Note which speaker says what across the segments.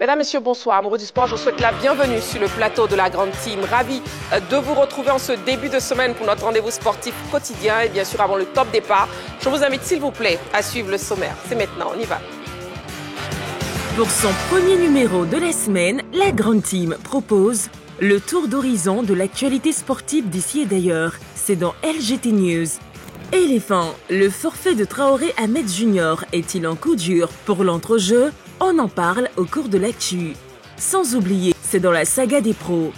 Speaker 1: Mesdames, Messieurs, bonsoir. Amoureux du sport, je vous souhaite la bienvenue sur le plateau de la Grande Team. Ravi de vous retrouver en ce début de semaine pour notre rendez-vous sportif quotidien. Et bien sûr, avant le top départ, je vous invite, s'il vous plaît, à suivre le sommaire. C'est maintenant, on y va.
Speaker 2: Pour son premier numéro de la semaine, la Grande Team propose le tour d'horizon de l'actualité sportive d'ici et d'ailleurs. C'est dans LGT News. Éléphant, le forfait de Traoré Ahmed Junior est-il un coup dur pour l'entrejeu? On en parle au cours de l'actu. Sans oublier, c'est dans la saga des pros.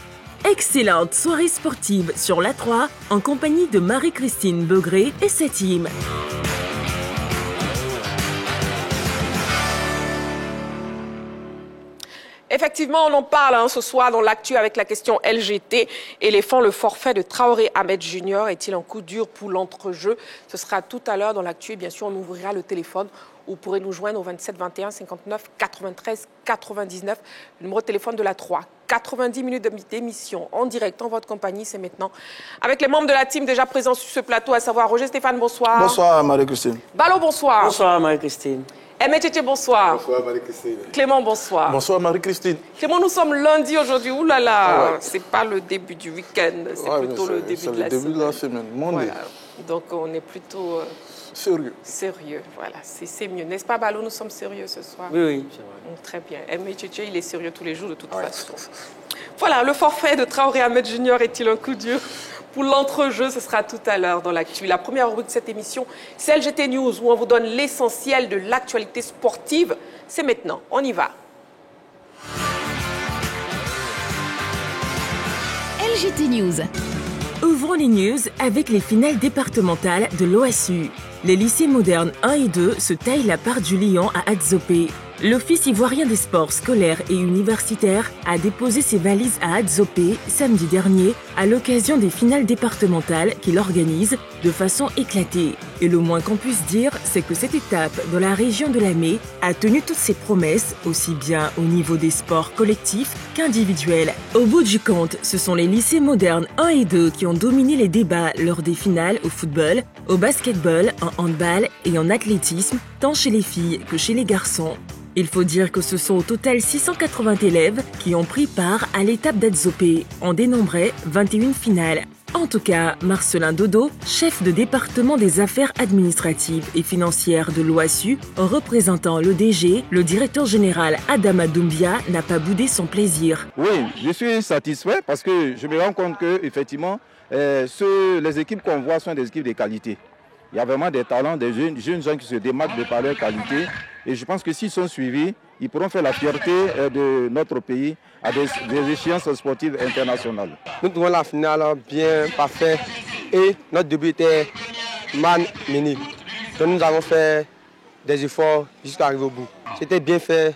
Speaker 2: Excellente soirée sportive sur l'A3 en compagnie de Marie-Christine Begré et sa team.
Speaker 1: Effectivement, on en parle ce soir dans l'actu avec la question LGT. Éléphant, le forfait de Traoré Ahmed Junior est-il un coup dur pour l'entrejeu? Ce sera tout à l'heure dans l'actu. Et bien sûr, on ouvrira le téléphone. Vous pourrez nous joindre au 27 21 59 93 99, le numéro de téléphone de la 3. 90 minutes d'émission en direct en votre compagnie, c'est maintenant. Avec les membres de la team déjà présents sur ce plateau, à savoir Roger Stéphane, bonsoir.
Speaker 3: Bonsoir Marie-Christine.
Speaker 1: Ballot, bonsoir.
Speaker 4: Bonsoir Marie-Christine.
Speaker 1: Aimé Tchétché, bonsoir.
Speaker 3: Bonsoir Marie-Christine.
Speaker 1: Clément, bonsoir.
Speaker 3: Bonsoir Marie-Christine.
Speaker 1: Clément, nous sommes lundi aujourd'hui. Ouh là là, c'est pas le début du week-end, c'est plutôt le début de la semaine.
Speaker 3: C'est le début de la semaine,
Speaker 1: voilà. Donc on est plutôt...
Speaker 3: Sérieux.
Speaker 1: Sérieux, voilà, c'est mieux. N'est-ce pas, Ballot, nous sommes sérieux ce soir?
Speaker 4: Oui, c'est vrai.
Speaker 1: Très bien. Aimé Tchétché, il est sérieux tous les jours de toute façon. Voilà, le forfait de Traoré Ahmed Junior est-il un coup dur pour l'entrejeu? Ce sera tout à l'heure dans l'actu. La première rubrique de cette émission, c'est LGT News, où on vous donne l'essentiel de l'actualité sportive. C'est maintenant, on y va.
Speaker 2: LGT News. Ouvrons les news avec les finales départementales de l'OSU. Les lycées modernes 1 et 2 se taillent la part du lion à Adzopé. L'Office ivoirien des sports scolaires et universitaires a déposé ses valises à Adzopé samedi dernier à l'occasion des finales départementales qu'il organise de façon éclatée. Et le moins qu'on puisse dire, c'est que cette étape dans la région de Lamé a tenu toutes ses promesses, aussi bien au niveau des sports collectifs qu'individuels. Au bout du compte, ce sont les lycées modernes 1 et 2 qui ont dominé les débats lors des finales au football, au basketball, en handball et en athlétisme, tant chez les filles que chez les garçons. Il faut dire que ce sont au total 680 élèves qui ont pris part à l'étape d'Adzopé. On dénombrait 21 finales. En tout cas, Marcelin Dodo, chef de département des affaires administratives et financières de l'OASU, représentant le DG, le directeur général Adama Doumbia n'a pas boudé son plaisir.
Speaker 5: Oui, je suis satisfait parce que je me rends compte que effectivement, les équipes qu'on voit sont des équipes de qualité. Il y a vraiment des talents, des jeunes gens qui se démarquent de par leur qualité. Et je pense que s'ils sont suivis, ils pourront faire la fierté de notre pays à des échéances sportives internationales.
Speaker 4: Nous trouvons la finale bien parfaite et notre début était magnifique. Donc nous avons fait des efforts jusqu'à arriver au bout. C'était bien fait.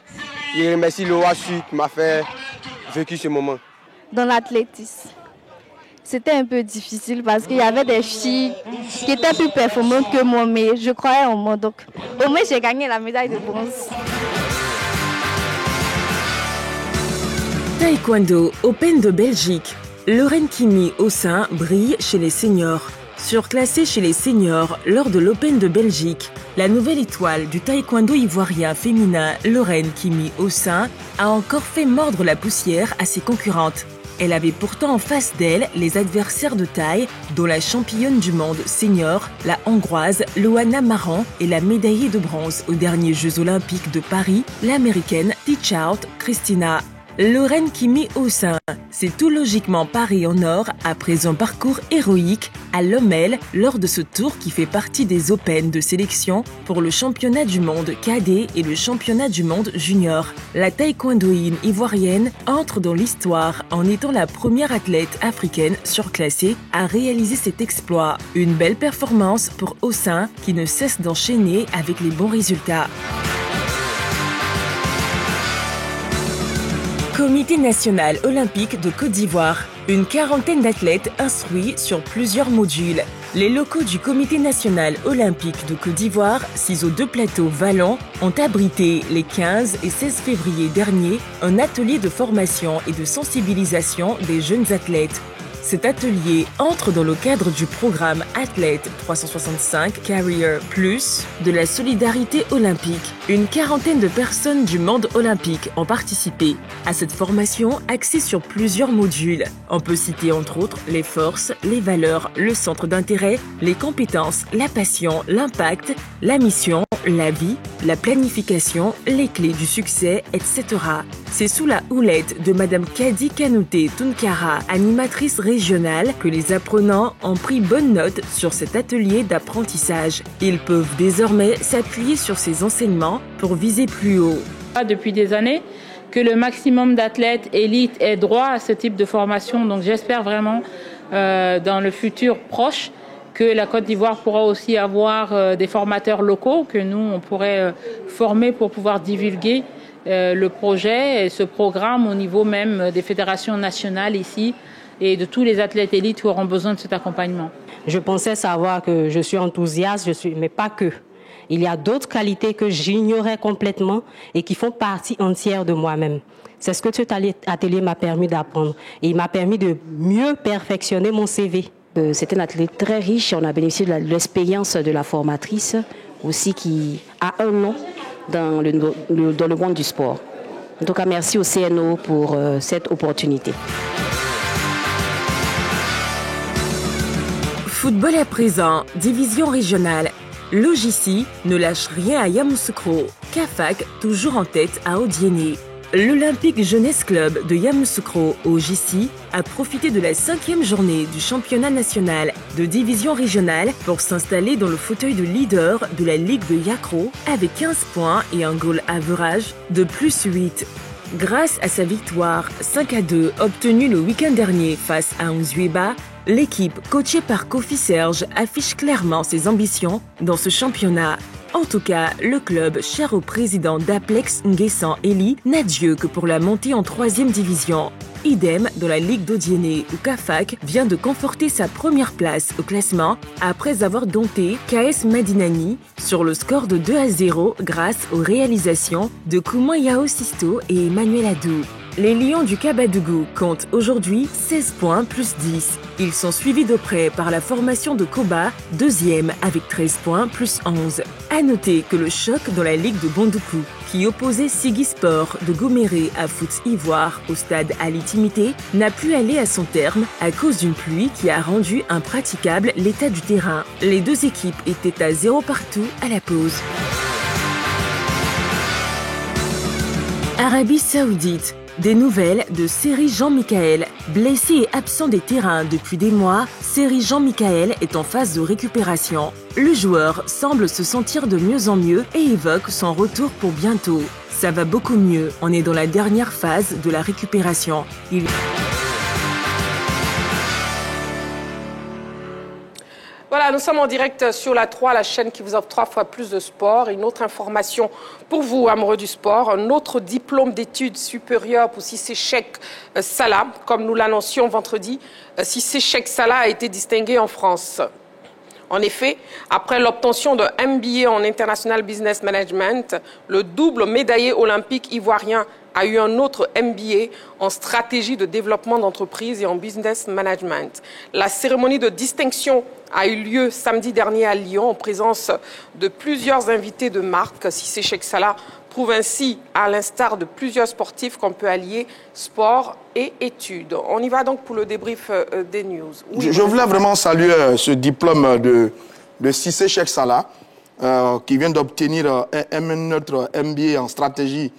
Speaker 4: Je remercie l'OASU qui m'a fait vécu ce moment.
Speaker 6: Dans l'athlétisme, c'était un peu difficile parce qu'il y avait des filles qui étaient plus performantes que moi, mais je croyais en moi. Donc, au moins, j'ai gagné la médaille de bronze.
Speaker 2: Taekwondo Open de Belgique. Lorraine Kimi Ossin brille chez les seniors. Surclassée chez les seniors lors de l'Open de Belgique, la nouvelle étoile du taekwondo ivoirien féminin Lorraine Kimi Ossin a encore fait mordre la poussière à ses concurrentes. Elle avait pourtant en face d'elle les adversaires de taille, dont la championne du monde senior, la hongroise Loana Maran et la médaillée de bronze aux derniers Jeux olympiques de Paris, l'américaine Teachout Christina. Lorraine Kimi Ossin s'est tout logiquement parée en or après un parcours héroïque à Lommel lors de ce tour qui fait partie des Open de sélection pour le championnat du monde cadet et le championnat du monde junior. La taekwondoïne ivoirienne entre dans l'histoire en étant la première athlète africaine surclassée à réaliser cet exploit. Une belle performance pour Ossin qui ne cesse d'enchaîner avec les bons résultats. Comité national olympique de Côte d'Ivoire. Une quarantaine d'athlètes instruits sur plusieurs modules. Les locaux du Comité national olympique de Côte d'Ivoire, situés aux 2 plateaux Vallon, ont abrité les 15 et 16 février dernier un atelier de formation et de sensibilisation des jeunes athlètes. Cet atelier entre dans le cadre du programme Athlète 365 Career Plus de la solidarité olympique. Une quarantaine de personnes du monde olympique ont participé à cette formation axée sur plusieurs modules. On peut citer entre autres les forces, les valeurs, le centre d'intérêt, les compétences, la passion, l'impact, la mission, la vie, la planification, les clés du succès, etc. C'est sous la houlette de Madame Kadi Kanouté Tunkara, animatrice régionale, que les apprenants ont pris bonne note sur cet atelier d'apprentissage. Ils peuvent désormais s'appuyer sur ces enseignements pour viser plus haut.
Speaker 7: Depuis des années que le maximum d'athlètes élites aient droit à ce type de formation. Donc j'espère vraiment dans le futur proche que la Côte d'Ivoire pourra aussi avoir des formateurs locaux que nous, on pourrait former pour pouvoir divulguer le projet et ce programme au niveau même des fédérations nationales ici et de tous les athlètes élites qui auront besoin de cet accompagnement.
Speaker 8: Je pensais savoir que je suis enthousiaste, mais pas que. Il y a d'autres qualités que j'ignorais complètement et qui font partie entière de moi-même. C'est ce que cet atelier m'a permis d'apprendre. Et il m'a permis de mieux perfectionner mon CV.
Speaker 9: C'est un atelier très riche. On a bénéficié de l'expérience de la formatrice aussi qui a un nom dans le monde du sport. En tout cas, merci au CNO pour cette opportunité.
Speaker 2: Football à présent, division régionale. L'OJC ne lâche rien à Yamoussoukro. CAFAC toujours en tête à Odiéné. L'Olympique Jeunesse Club de Yamoussoukro, OJC, a profité de la 5e journée du championnat national de division régionale pour s'installer dans le fauteuil de leader de la Ligue de Yakro avec 15 points et un goal average de +8. Grâce à sa victoire 5-2 obtenue le week-end dernier face à Nzueba, l'équipe coachée par Kofi Serge affiche clairement ses ambitions dans ce championnat. En tout cas, le club cher au président d'Aplex Nguessan Eli n'a Dieu que pour la montée en 3e division. Idem dans la Ligue d'Odiéné où CAFAC vient de conforter sa première place au classement après avoir dompté KS Madinani sur le score de 2-0 grâce aux réalisations de Kouman Yao Sisto et Emmanuel Adou. Les Lions du Kabadougou comptent aujourd'hui 16 points plus 10. Ils sont suivis de près par la formation de Koba, 2e avec 13 points plus 11. À noter que le choc dans la Ligue de Bondoukou, qui opposait Sigui Sport de Goméré à Foot Ivoire au stade Ali Timité, n'a pu aller à son terme à cause d'une pluie qui a rendu impraticable l'état du terrain. Les deux équipes étaient à 0 partout à la pause. Arabie Saoudite. Des nouvelles de Seri Jean-Michael. Blessé et absent des terrains depuis des mois, Seri Jean-Michael est en phase de récupération. Le joueur semble se sentir de mieux en mieux et évoque son retour pour bientôt. Ça va beaucoup mieux, on est dans la dernière phase de la récupération.
Speaker 1: Voilà, nous sommes en direct sur la 3, la chaîne qui vous offre 3 fois plus de sport. Une autre information pour vous, amoureux du sport. Un autre diplôme d'études supérieures pour Cissé Cheikh Salah. Comme nous l'annoncions vendredi, Cissé Cheikh Salah a été distingué en France. En effet, après l'obtention d'un MBA en International Business Management, le double médaillé olympique ivoirien a eu un autre MBA en stratégie de développement d'entreprise et en business management. La cérémonie de distinction a eu lieu samedi dernier à Lyon en présence de plusieurs invités de marque. Cissé Cheikh Salah prouve ainsi, à l'instar de plusieurs sportifs, qu'on peut allier sport et études. On y va donc pour le débrief des news.
Speaker 3: Oui, je voulais vraiment saluer ce diplôme de Cissé Cheikh Salah qui vient d'obtenir notre MBA en stratégie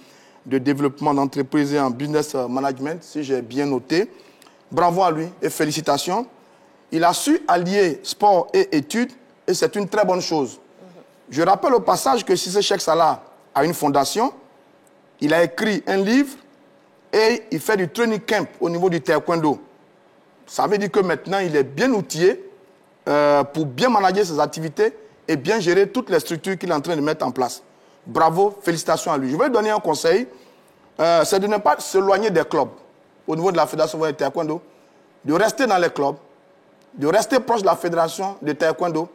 Speaker 3: de développement d'entreprise et en business management, si j'ai bien noté. Bravo à lui et félicitations. Il a su allier sport et études et c'est une très bonne chose. Je rappelle au passage que Cissé Cheikh Salah a une fondation, il a écrit un livre et il fait du training camp au niveau du taekwondo. Ça veut dire que maintenant il est bien outillé pour bien manager ses activités et bien gérer toutes les structures qu'il est en train de mettre en place. Bravo, félicitations à lui. Je vais lui donner un conseil, c'est de ne pas s'éloigner des clubs au niveau de la fédération de taekwondo, de rester dans les clubs, de rester proche de la fédération de taekwondo,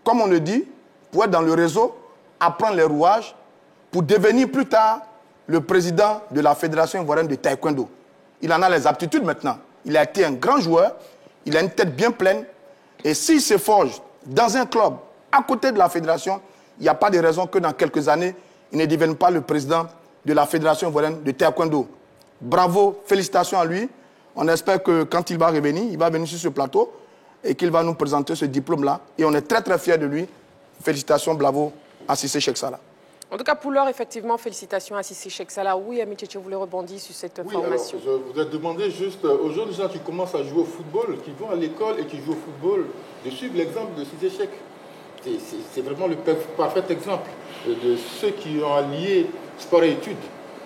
Speaker 3: comme on le dit, pour être dans le réseau, apprendre les rouages, pour devenir plus tard le président de la fédération ivoirienne de taekwondo. Il en a les aptitudes maintenant. Il a été un grand joueur, Il a une tête bien pleine. Et s'il se forge dans un club, à côté de la fédération, il n'y a pas de raison que dans quelques années, il ne devienne pas le président de la fédération ivoirienne de taekwondo. Bravo, félicitations à lui. On espère que quand il va venir sur ce plateau et qu'il va nous présenter ce diplôme-là. Et on est très très fiers de lui. Félicitations, bravo à Cissé Cheikh Salah.
Speaker 1: En tout cas, pour l'heure, effectivement, félicitations à Cissé Cheikh Salah. Oui, Ami Tchétché, vous voulez rebondir sur cette information.
Speaker 10: Alors, je vous ai demandé juste aux jeunes gens qui commencent à jouer au football, qui vont à l'école et qui jouent au football, de suivre l'exemple de Cissé Cheikh. C'est vraiment le parfait exemple de ceux qui ont allié sport et études.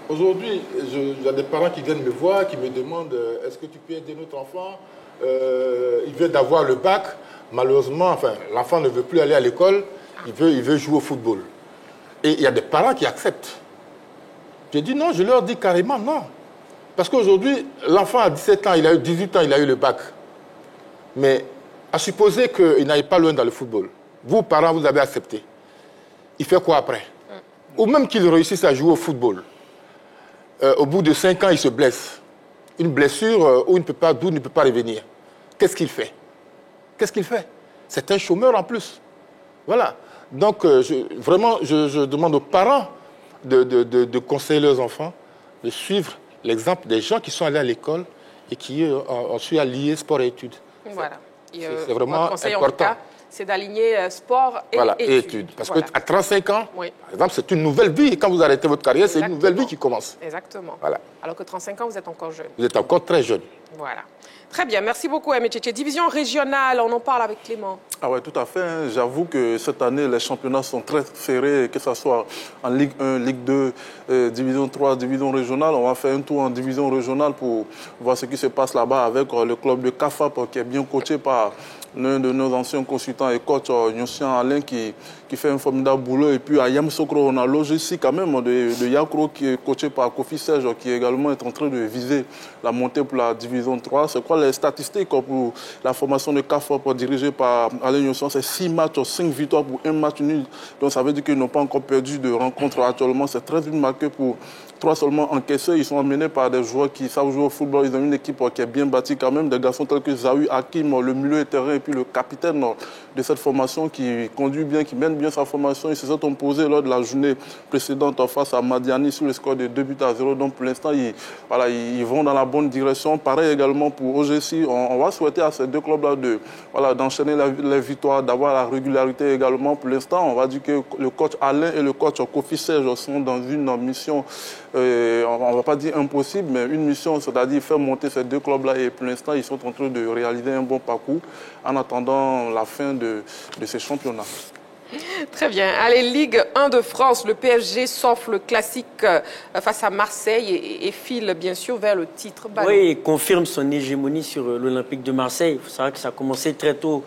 Speaker 10: Aujourd'hui, il y a des parents qui viennent me voir, qui me demandent est-ce que tu peux aider notre enfant il vient d'avoir le bac. Malheureusement, enfin, l'enfant ne veut plus aller à l'école, il veut jouer au football. Et il y a des parents qui acceptent. J'ai dit non, je leur dis carrément non. Parce qu'aujourd'hui, l'enfant a 17 ans, il a eu 18 ans, il a eu le bac. Mais à supposer qu'il n'aille pas loin dans le football, vous, parents, vous avez accepté. Il fait quoi après? Ou même qu'il réussisse à jouer au football. Au bout de 5 ans, il se blesse. Une blessure d'où il ne peut pas revenir. Qu'est-ce qu'il fait? Qu'est-ce qu'il fait? C'est un chômeur en plus. Voilà. Donc, je demande aux parents de conseiller leurs enfants, de suivre l'exemple des gens qui sont allés à l'école et qui ont su allier sport et études.
Speaker 1: Voilà.
Speaker 10: C'est vraiment important.
Speaker 1: C'est d'aligner sport et études.
Speaker 10: Parce qu'à 35 ans, par exemple, c'est une nouvelle vie. Et quand vous arrêtez votre carrière, c'est une nouvelle vie qui commence.
Speaker 1: Exactement.
Speaker 10: Voilà.
Speaker 1: Alors que 35 ans, vous êtes encore jeune.
Speaker 10: Vous êtes encore très jeune.
Speaker 1: Voilà. Très bien, merci beaucoup, Ami Tchétché. Division régionale, on en parle avec Clément.
Speaker 11: Ah ouais, tout à fait. Hein. J'avoue que cette année, les championnats sont très serrés, que ce soit en Ligue 1, Ligue 2, Division 3, Division régionale. On va faire un tour en Division régionale pour voir ce qui se passe là-bas avec le club de CAFAP qui est bien coaché par l'un de nos anciens consultants et coach, Yossian Alain, qui fait un formidable boulot. Et puis à Yamoussoukro, on a Logistique quand même de Yakro qui est coaché par Kofi Serge, qui également est en train de viser la montée pour la Division 3. C'est quoi les statistiques pour la formation de CAFAP dirigée par Alain Yossian? C'est 6 matchs, 5 victoires pour 1 match nul. Donc ça veut dire qu'ils n'ont pas encore perdu de rencontre actuellement. C'est très vite marqué pour 3 seulement encaissés. Ils sont emmenés par des joueurs qui savent jouer au football. Ils ont une équipe qui est bien bâtie quand même. Des garçons tels que Zawi Hakim, le milieu de terrain, et puis le capitaine de cette formation qui conduit bien, qui mène bien sa formation. Ils se sont opposés lors de la journée précédente face à Madiani sur le score de 2-0. Donc pour l'instant, ils vont dans la bonne direction. Pareil également pour OGC. On va souhaiter à ces deux clubs-là d'enchaîner les victoires, d'avoir la régularité également. Pour l'instant, on va dire que le coach Alain et le coach Kofi Serge sont dans une mission, on ne va pas dire impossible, mais une mission, c'est-à-dire faire monter ces deux clubs-là. Et pour l'instant, ils sont en train de réaliser un bon parcours en attendant la fin de ces championnats.
Speaker 1: Très bien. Allez, Ligue 1 de France, le PSG s'offre le classique face à Marseille et file bien sûr vers le titre.
Speaker 12: Oui, il confirme son hégémonie sur l'Olympique de Marseille. Il faut savoir que ça a commencé très tôt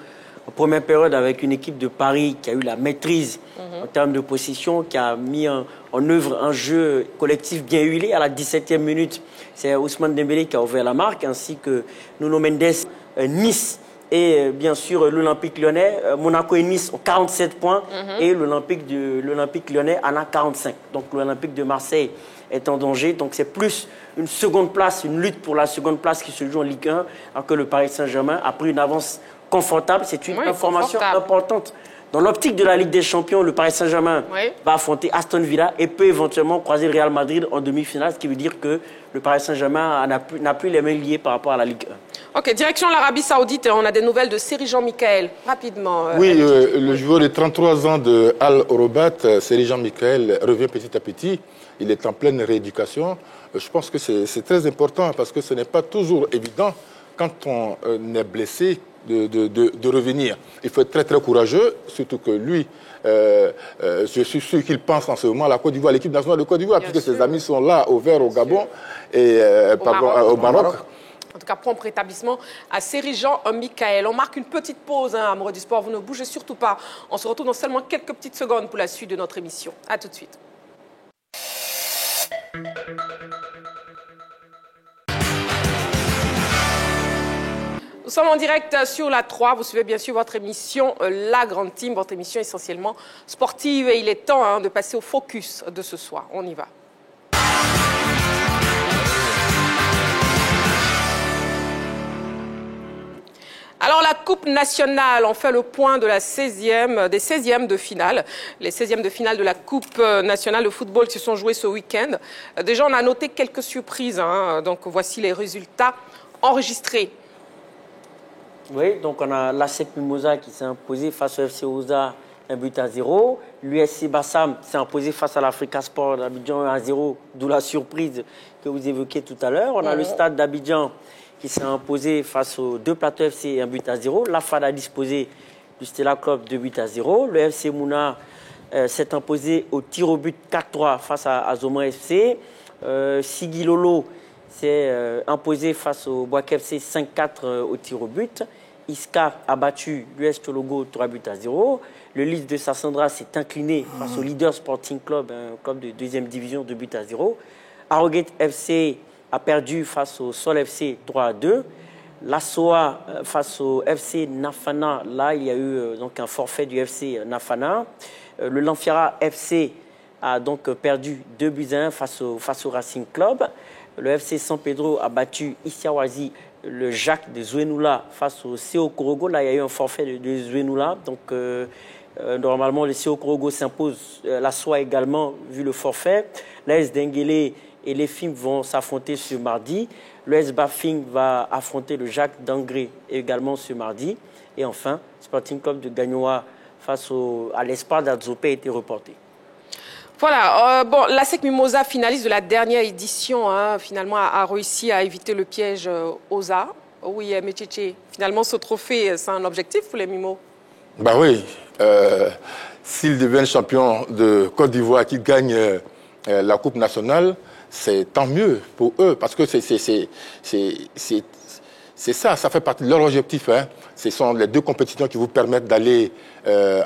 Speaker 12: en première période avec une équipe de Paris qui a eu la maîtrise en termes de possession, qui a mis en œuvre un jeu collectif bien huilé. À la 17e minute, c'est Ousmane Dembélé qui a ouvert la marque, ainsi que Nuno Mendes, Nice. Et bien sûr, l'Olympique lyonnais, Monaco et Nice ont 47 points et l'Olympique lyonnais en a 45. Donc l'Olympique de Marseille est en danger. Donc c'est plus une seconde place, une lutte pour la seconde place qui se joue en Ligue 1, alors que le Paris Saint-Germain a pris une avance confortable. C'est une information importante. Dans l'optique de la Ligue des Champions, le Paris Saint-Germain va affronter Aston Villa et peut éventuellement croiser le Real Madrid en demi-finale, ce qui veut dire que le Paris Saint-Germain n'a plus les mains liées par rapport à la Ligue 1.
Speaker 1: Ok, direction l'Arabie Saoudite, on a des nouvelles de Seri-Jean Michael. Rapidement.
Speaker 10: Oui, le joueur de 33 ans de Al Orobat, Seri-Jean Michael, revient petit à petit. Il est en pleine rééducation. Je pense que c'est très important parce que ce n'est pas toujours évident quand on est blessé de revenir. Il faut être très très courageux, surtout que lui, je suis sûr qu'il pense en ce moment à la Côte d'Ivoire, l'équipe nationale de Côte d'Ivoire, puisque ses amis sont là, au Vert, au Gabon et au Maroc.
Speaker 1: En tout cas, prompt rétablissement à Seri-Jean Michael. On marque une petite pause, amoureux du sport. Vous ne bougez surtout pas. On se retrouve dans seulement quelques petites secondes pour la suite de notre émission. A tout de suite. Nous sommes en direct sur la 3. Vous suivez bien sûr votre émission La Grande Team, votre émission essentiellement sportive. Et il est temps de passer au focus de ce soir. On y va. Alors la Coupe nationale, on fait le point de la 16e, des 16e de finale. Les 16e de finale de la Coupe nationale de football qui se sont joués ce week-end. Déjà, on a noté quelques surprises. Donc voici les résultats enregistrés.
Speaker 12: Oui, donc on a l'ASEC Mimosa qui s'est imposé face au FC Oza 1-0. L'USC Bassam s'est imposé face à l'Africa Sport d'Abidjan 1-0, d'où la surprise que vous évoquiez tout à l'heure. On a le Stade d'Abidjan qui s'est imposé face aux deux plateaux FC 1-0. La FAD a disposé du Stella Club 2-0. Le FC Mouna s'est imposé au tir au but 4-3 face à Zoma FC. Sigui Lolo s'est imposé face au Boak FC 5-4 au tir au but. Iska a battu l'US Chologo 3-0. Le Leeds de Sassandra s'est incliné face au Leader Sporting Club, un club de deuxième division, 2-0. Arrogate FC a perdu face au Sol FC 3-2. La SOA face au FC Nafana, là il y a eu donc un forfait du FC Nafana. Le Lanfiara FC a donc perdu 2-1 face au Racing Club. Le FC San Pedro a battu Isiawazi, le Jacques de Zouenoula face au CO Korogo. Là il y a eu un forfait de Zouenoula. Donc normalement le CO Korogo s'impose. La SOA également vu le forfait. L'AS Denguele et les FIM vont s'affronter ce mardi. Le S Bafing va affronter le Jacques d'Angré également ce mardi. Et enfin, Sporting Club de Gagnoa face à l'Espoir d'Adzopé a été reporté.
Speaker 1: Voilà, bon, l'ASEC Mimosa, finaliste de la dernière édition, finalement a réussi à éviter le piège OSA. Oui, Métchéché, finalement ce trophée, c'est un objectif pour les Mimos?
Speaker 10: Bah oui, s'ils deviennent champions de Côte d'Ivoire, qu'ils gagnent la Coupe nationale, c'est tant mieux pour eux, parce que c'est ça fait partie de leur objectif. Ce sont les deux compétitions qui vous permettent d'aller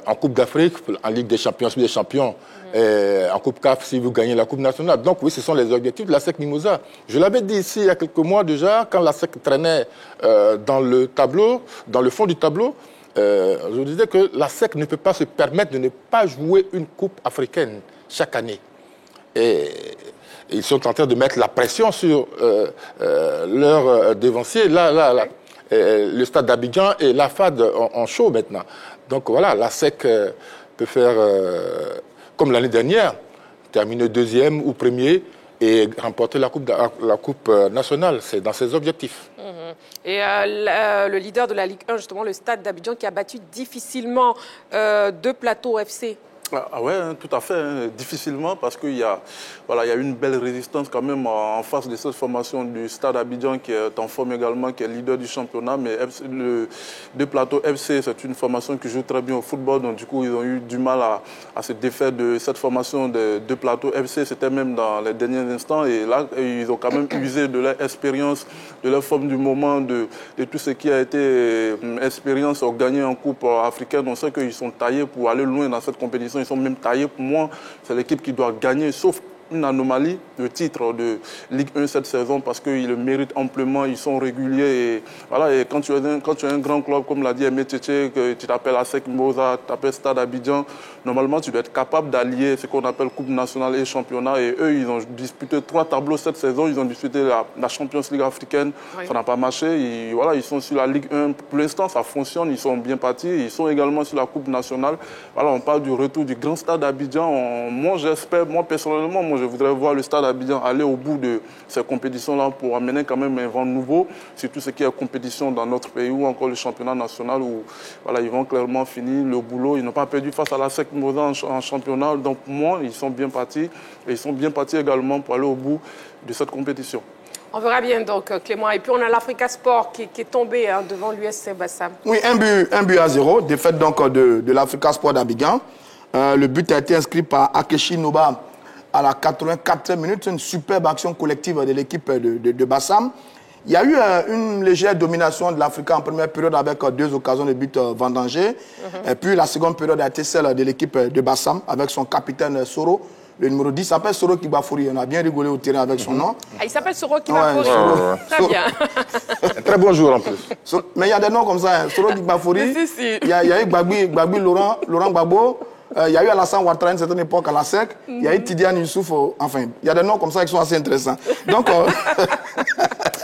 Speaker 10: en Coupe d'Afrique, en Ligue des Champions, Ligue des Champions, en Coupe CAF si vous gagnez la Coupe nationale. Donc oui, ce sont les objectifs de l'ASEC Mimosa. Je l'avais dit ici il y a quelques mois déjà, quand l'ASEC traînait dans le tableau, dans le fond du tableau, je disais que l'ASEC ne peut pas se permettre de ne pas jouer une Coupe africaine chaque année. Et ils sont en train de mettre la pression sur leurs devanciers. Là, le Stade d'Abidjan et la FAD en chaud maintenant. Donc voilà, l'ASEC peut faire comme l'année dernière, terminer deuxième ou premier et remporter la coupe nationale. C'est dans ses objectifs.
Speaker 1: Et le leader de la Ligue 1, justement, le Stade d'Abidjan, qui a battu difficilement deux plateaux FC.
Speaker 11: Ah ouais, tout à fait, difficilement, parce qu'il y a une belle résistance quand même en face de cette formation du Stade Abidjan qui est en forme également, qui est leader du championnat. Mais le deux plateaux FC, c'est une formation qui joue très bien au football, donc du coup ils ont eu du mal à se défaire de cette formation de deux plateaux FC. C'était même dans les derniers instants, et là ils ont quand même usé de leur expérience, de leur forme du moment, de tout ce qui a été expérience gagnée en Coupe africaine. On sait qu'ils sont taillés pour aller loin dans cette compétition. Ils sont même taillés. Pour moi, c'est l'équipe qui doit gagner, sauf une anomalie, le titre de Ligue 1 cette saison, parce qu'ils le méritent amplement, ils sont réguliers. Et, voilà, et quand tu es un grand club, comme l'a dit Aimé Tchétché, que tu t'appelles ASEC Mimosa, tu t'appelles Stade Abidjan, normalement tu dois être capable d'allier ce qu'on appelle Coupe nationale et championnat. Et eux, ils ont disputé 3 tableaux cette saison. Ils ont disputé la Champions League africaine, oui. Ça n'a pas marché. Voilà, ils sont sur la Ligue 1. Pour l'instant, ça fonctionne, ils sont bien partis. Ils sont également sur la Coupe nationale. Voilà, on parle du retour du grand Stade Abidjan. Moi, j'espère, moi personnellement, je voudrais voir le Stade Abidjan aller au bout de ces compétitions-là pour amener quand même un vent nouveau, surtout ce qui est compétition dans notre pays ou encore le championnat national où voilà, ils vont clairement finir le boulot. Ils n'ont pas perdu face à l'ASEC Mimosa en championnat. Donc pour moi, ils sont bien partis. Et ils sont bien partis également pour aller au bout de cette compétition.
Speaker 1: On verra bien donc, Clément. Et puis on a l'Africa Sport qui est tombé devant l'USC Bassam.
Speaker 3: Oui, un but à 0, défaite donc de l'Africa Sport d'Abidjan. Le but a été inscrit par Akechi Noba à la 84e minute, une superbe action collective de l'équipe de Bassam. Il y a eu une légère domination de l'Africa en première période avec 2 occasions de but vendangées. Et puis la seconde période a été celle de l'équipe de Bassam avec son capitaine Soro. Le numéro 10 s'appelle Soro Kibafouri. On a bien rigolé au terrain avec son nom.
Speaker 1: Ah, il s'appelle Soro Kibafouri. Très bien.
Speaker 10: Très bon joueur en plus.
Speaker 3: Mais il y a des noms comme ça. Soro Kibafouri. Il y a eu Gbagbi Laurent Gbagbo. Il y a eu Alassane Ouattara à une certaine époque à la SEC. Il y a eu Tidiane Youssouf. Enfin, il y a des noms comme ça qui sont assez intéressants. Donc,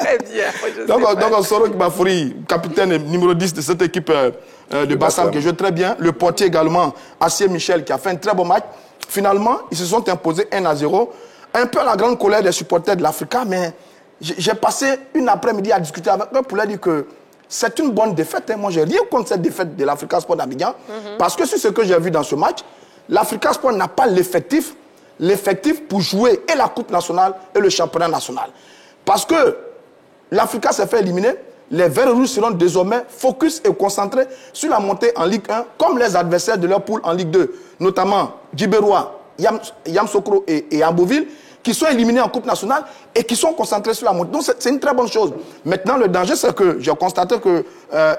Speaker 1: Très bien.
Speaker 3: Donc Soro Bafouri, capitaine numéro 10 de cette équipe de Bassam qui joue très bien. Le portier également, Assier Michel, qui a fait un très bon match. Finalement, ils se sont imposés 1-0. Un peu à la grande colère des supporters de l'Africa, mais j'ai passé une après-midi à discuter avec eux pour leur dire que c'est une bonne défaite. Moi, j'ai rien contre cette défaite de l'Africa Sport d'Abidjan. Parce que c'est ce que j'ai vu dans ce match. L'Africa Sport n'a pas l'effectif pour jouer et la Coupe nationale et le championnat national. Parce que l'Africa s'est fait éliminer, les Verts Rouges seront désormais focus et concentrés sur la montée en Ligue 1, comme les adversaires de leur poule en Ligue 2, notamment Djiberoua, Yamsokro et Amboville, qui sont éliminés en Coupe nationale et qui sont concentrés sur la montée. Donc c'est une très bonne chose. Maintenant, le danger, c'est que j'ai constaté que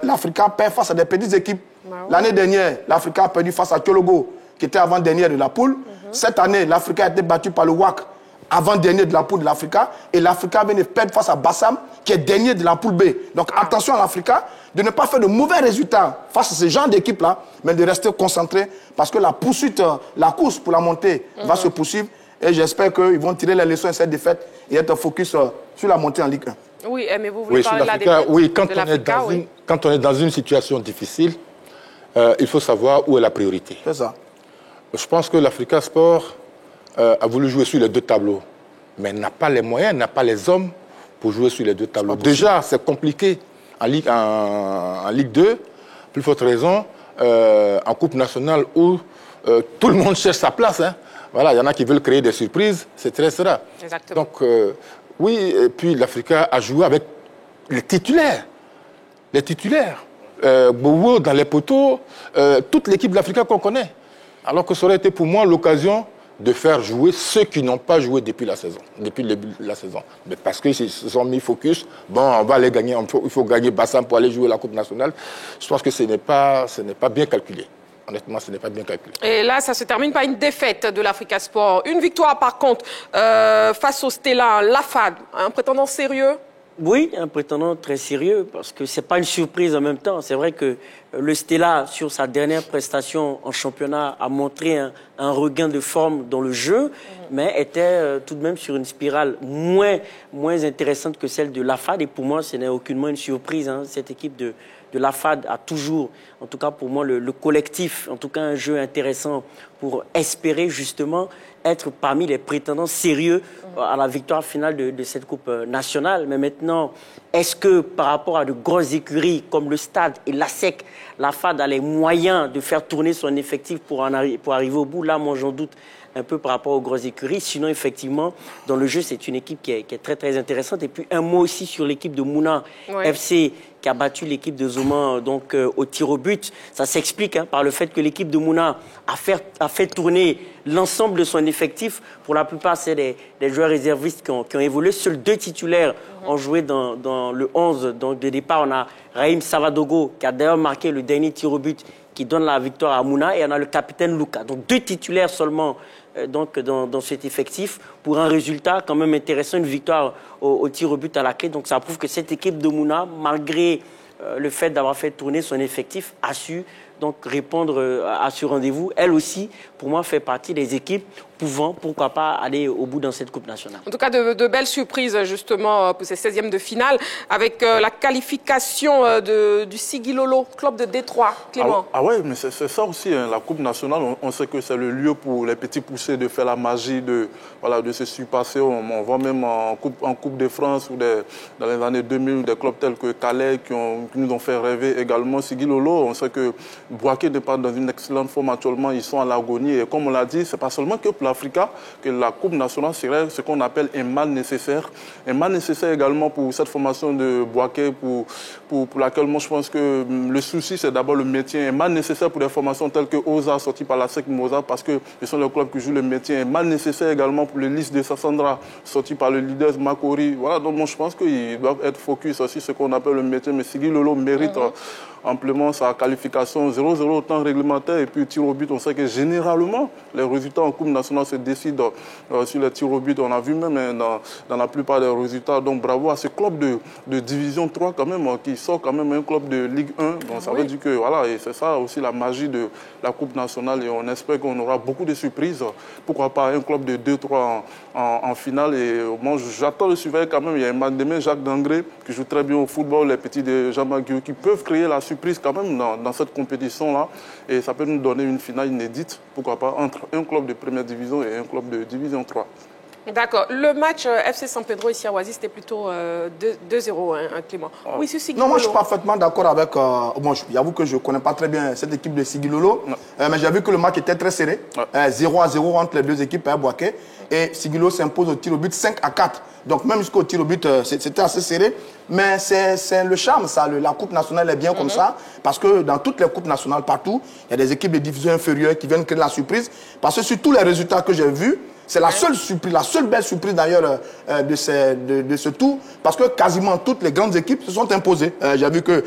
Speaker 3: l'Africa perd face à des petites équipes. L'année dernière, l'Africa a perdu face à Tchologo, qui était avant-dernière de la poule. Cette année, l'Africa a été battue par le WAC, avant-dernier de la poule de l'Africa. Et l'Africa vient de perdre face à Bassam, qui est dernier de la poule B. Donc attention à l'Africa de ne pas faire de mauvais résultats face à ce genre d'équipe-là, mais de rester concentré, parce que la poursuite, la course pour la montée va se poursuivre. Et j'espère qu'ils vont tirer les leçons de cette défaite et être focus sur la montée en Ligue 1.
Speaker 1: Oui, mais vous voulez parler de la défaite
Speaker 10: quand on est dans une situation difficile, il faut savoir où est la priorité.
Speaker 3: C'est ça.
Speaker 10: Je pense que l'Africa Sport a voulu jouer sur les deux tableaux, mais n'a pas les moyens, n'a pas les hommes pour jouer sur les deux tableaux. Déjà, c'est compliqué en Ligue 2, plus forte raison, en Coupe nationale où tout le monde cherche sa place. Hein. Voilà, il y en a qui veulent créer des surprises, etc.
Speaker 1: Exactement.
Speaker 10: Donc, oui, et puis l'Africa a joué avec les titulaires. Les titulaires. Bobo dans les poteaux, toute l'équipe de l'Africa qu'on connaît. Alors que ça aurait été pour moi l'occasion de faire jouer ceux qui n'ont pas joué depuis la saison, depuis le début de la saison. Mais parce qu'ils se sont mis focus, bon, on va aller gagner, il faut gagner Bassam pour aller jouer la Coupe nationale. Je pense que ce n'est pas bien calculé. Honnêtement, ce n'est pas bien calculé.
Speaker 1: Et là, ça se termine par une défaite de l'Africa Sport. Une victoire, par contre, face au Stella, l'AFAD, un prétendant sérieux?
Speaker 12: Oui, un prétendant très sérieux, parce que ce n'est pas une surprise en même temps. C'est vrai que le Stella, sur sa dernière prestation en championnat, a montré un regain de forme dans le jeu, mais était tout de même sur une spirale moins intéressante que celle de l'AFAD. Et pour moi, ce n'est aucunement une surprise. Hein. Cette équipe de l'AFAD a toujours, en tout cas pour moi, le collectif, en tout cas un jeu intéressant pour espérer justement être parmi les prétendants sérieux à la victoire finale de cette Coupe nationale. Mais maintenant, est-ce que par rapport à de grosses écuries comme le Stade et l'ASEC, l'AFAD a les moyens de faire tourner son effectif pour arriver au bout? Là, moi, j'en doute un peu par rapport aux grosses écuries. Sinon, effectivement, dans le jeu, c'est une équipe qui est très, très intéressante. Et puis, un mot aussi sur l'équipe de Mouna FC, qui a battu l'équipe de Zoma donc, au tir au but. Ça s'explique par le fait que l'équipe de Mouna a fait tourner l'ensemble de son effectif. Pour la plupart, c'est des joueurs réservistes qui ont évolué. Seuls 2 titulaires ont joué dans le 11. Donc, de départ, on a Raïm Savadogo, qui a d'ailleurs marqué le dernier tir au but, qui donne la victoire à Mouna. Et on a le capitaine Luka. Donc, 2 titulaires seulement donc, dans cet effectif, pour un résultat quand même intéressant, une victoire au tir au but à la clé. Donc ça prouve que cette équipe de Mouna, malgré le fait d'avoir fait tourner son effectif, a su donc répondre à ce rendez-vous. Elle aussi, pour moi, fait partie des équipes pouvant, pourquoi pas, aller au bout dans cette Coupe nationale.
Speaker 1: En tout cas, de belles surprises, justement, pour ces 16e de finale, avec la qualification du Sigilolo, club de Détroit. Clément.
Speaker 11: Ah ouais, mais c'est ça aussi, hein, la Coupe nationale. On sait que c'est le lieu pour les petits poussés de faire la magie, de se surpasser. On voit même en Coupe de France, ou dans les années 2000, des clubs tels que Calais qui nous ont fait rêver également. Sigilolo, on sait que Bouaké n'est pas dans une excellente forme actuellement, ils sont à l'agonie. Et comme on l'a dit, c'est pas seulement que pour l'Africa que la Coupe nationale serait ce qu'on appelle un mal nécessaire. Un mal nécessaire également pour cette formation de Bouaké, pour laquelle moi je pense que le souci c'est d'abord le maintien. Un mal nécessaire pour des formations telles que Oza, sorti par la SEC Moza, parce que ce sont les clubs qui jouent le maintien. Un mal nécessaire également pour le lys de Sassandra, sorti par le leader Makori. Voilà, donc moi je pense qu'ils doivent être focus aussi sur ce qu'on appelle le maintien. Mais Sigilolo mérite amplement sa qualification 0-0 au temps réglementaire et puis tir au but. On sait que généralement, les résultats en Coupe nationale se décident sur les tirs au but. On a vu même dans la plupart des résultats. Donc bravo à ce club de Division 3 quand même, qui sort quand même un club de Ligue 1. Donc ça veut dire que voilà, et c'est ça aussi la magie de la Coupe nationale. Et on espère qu'on aura beaucoup de surprises. Pourquoi pas un club de 2-3 en finale. Et moi, j'attends le surveiller quand même. Il y a un match demain, Jacques Dangré, qui joue très bien au football, les petits de Jean-Marc Guillaume, qui peuvent créer la surprise quand même dans cette compétition-là. Et ça peut nous donner une finale inédite, pourquoi pas, entre un club de première division et un club de division 3.
Speaker 1: D'accord. Le match FC San Pedro ici à Oasis, c'était plutôt 2-0, hein, Clément. Oui, c'est Sigilolo.
Speaker 3: Non, moi je suis parfaitement d'accord avec... bon, j'avoue que je ne connais pas très bien cette équipe de Sigilolo, mais j'ai vu que le match était très serré. 0-0 entre les deux équipes à Boaké. Et Sigilolo s'impose au tir au but 5-4. Donc même jusqu'au tir au but, c'était assez serré. Mais c'est le charme, ça. La Coupe nationale est bien comme ça. Parce que dans toutes les Coupes nationales, partout, il y a des équipes de division inférieure qui viennent créer la surprise. Parce que sur tous les résultats que j'ai vus, c'est la seule surprise, la seule belle surprise d'ailleurs de ce tour, parce que quasiment toutes les grandes équipes se sont imposées. J'ai vu que,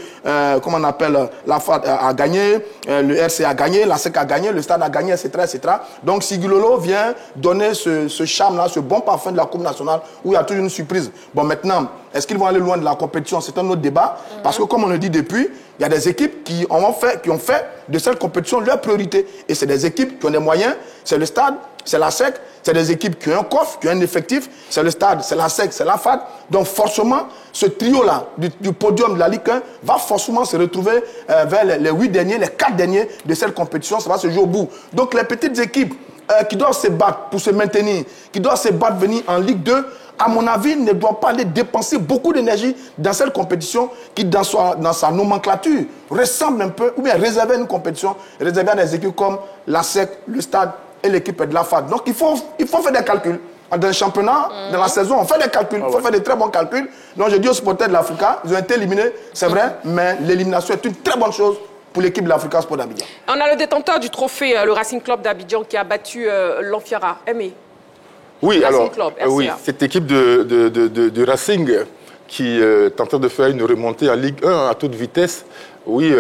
Speaker 3: comment on appelle, la FAD a gagné, le RC a gagné, la SEC a gagné, le Stade a gagné, etc. etc. Donc Sigilolo vient donner ce charme-là, ce bon parfum de la Coupe nationale, où il y a toujours une surprise. Bon, maintenant, est-ce qu'ils vont aller loin de la compétition? C'est un autre débat, parce que comme on le dit depuis, il y a des équipes qui ont fait de cette compétition leur priorité. Et c'est des équipes qui ont des moyens, c'est le Stade, c'est la SEC, c'est des équipes qui ont un coffre, qui ont un effectif, c'est le Stade, c'est la SEC, c'est la FAD. Donc forcément, ce trio-là du podium de la Ligue 1 va forcément se retrouver vers les 8 derniers, les 4 derniers de cette compétition. Ça va se jouer au bout. Donc les petites équipes qui doivent se battre pour se maintenir, qui doivent se battre venir en Ligue 2, à mon avis, ne doivent pas aller dépenser beaucoup d'énergie dans cette compétition qui, dans sa nomenclature, ressemble un peu, ou bien réserver une compétition réservée à des équipes comme la SEC, le Stade et l'équipe de la FAD. Donc il faut faire des calculs. Dans le championnat, dans la saison, on fait des calculs, il faut faire des très bons calculs. Donc je dis aux supporters de l'Africa, ils ont été éliminés, c'est vrai, mais l'élimination est une très bonne chose pour l'équipe de l'Africa Sport d'Abidjan.
Speaker 1: On a le détenteur du trophée, le Racing Club d'Abidjan, qui a battu l'Amfiara. Aimé.
Speaker 13: Oui,
Speaker 1: Racing
Speaker 13: alors,
Speaker 1: Club,
Speaker 13: oui, cette équipe de Racing qui est en train de faire une remontée en Ligue 1 à toute vitesse. Oui,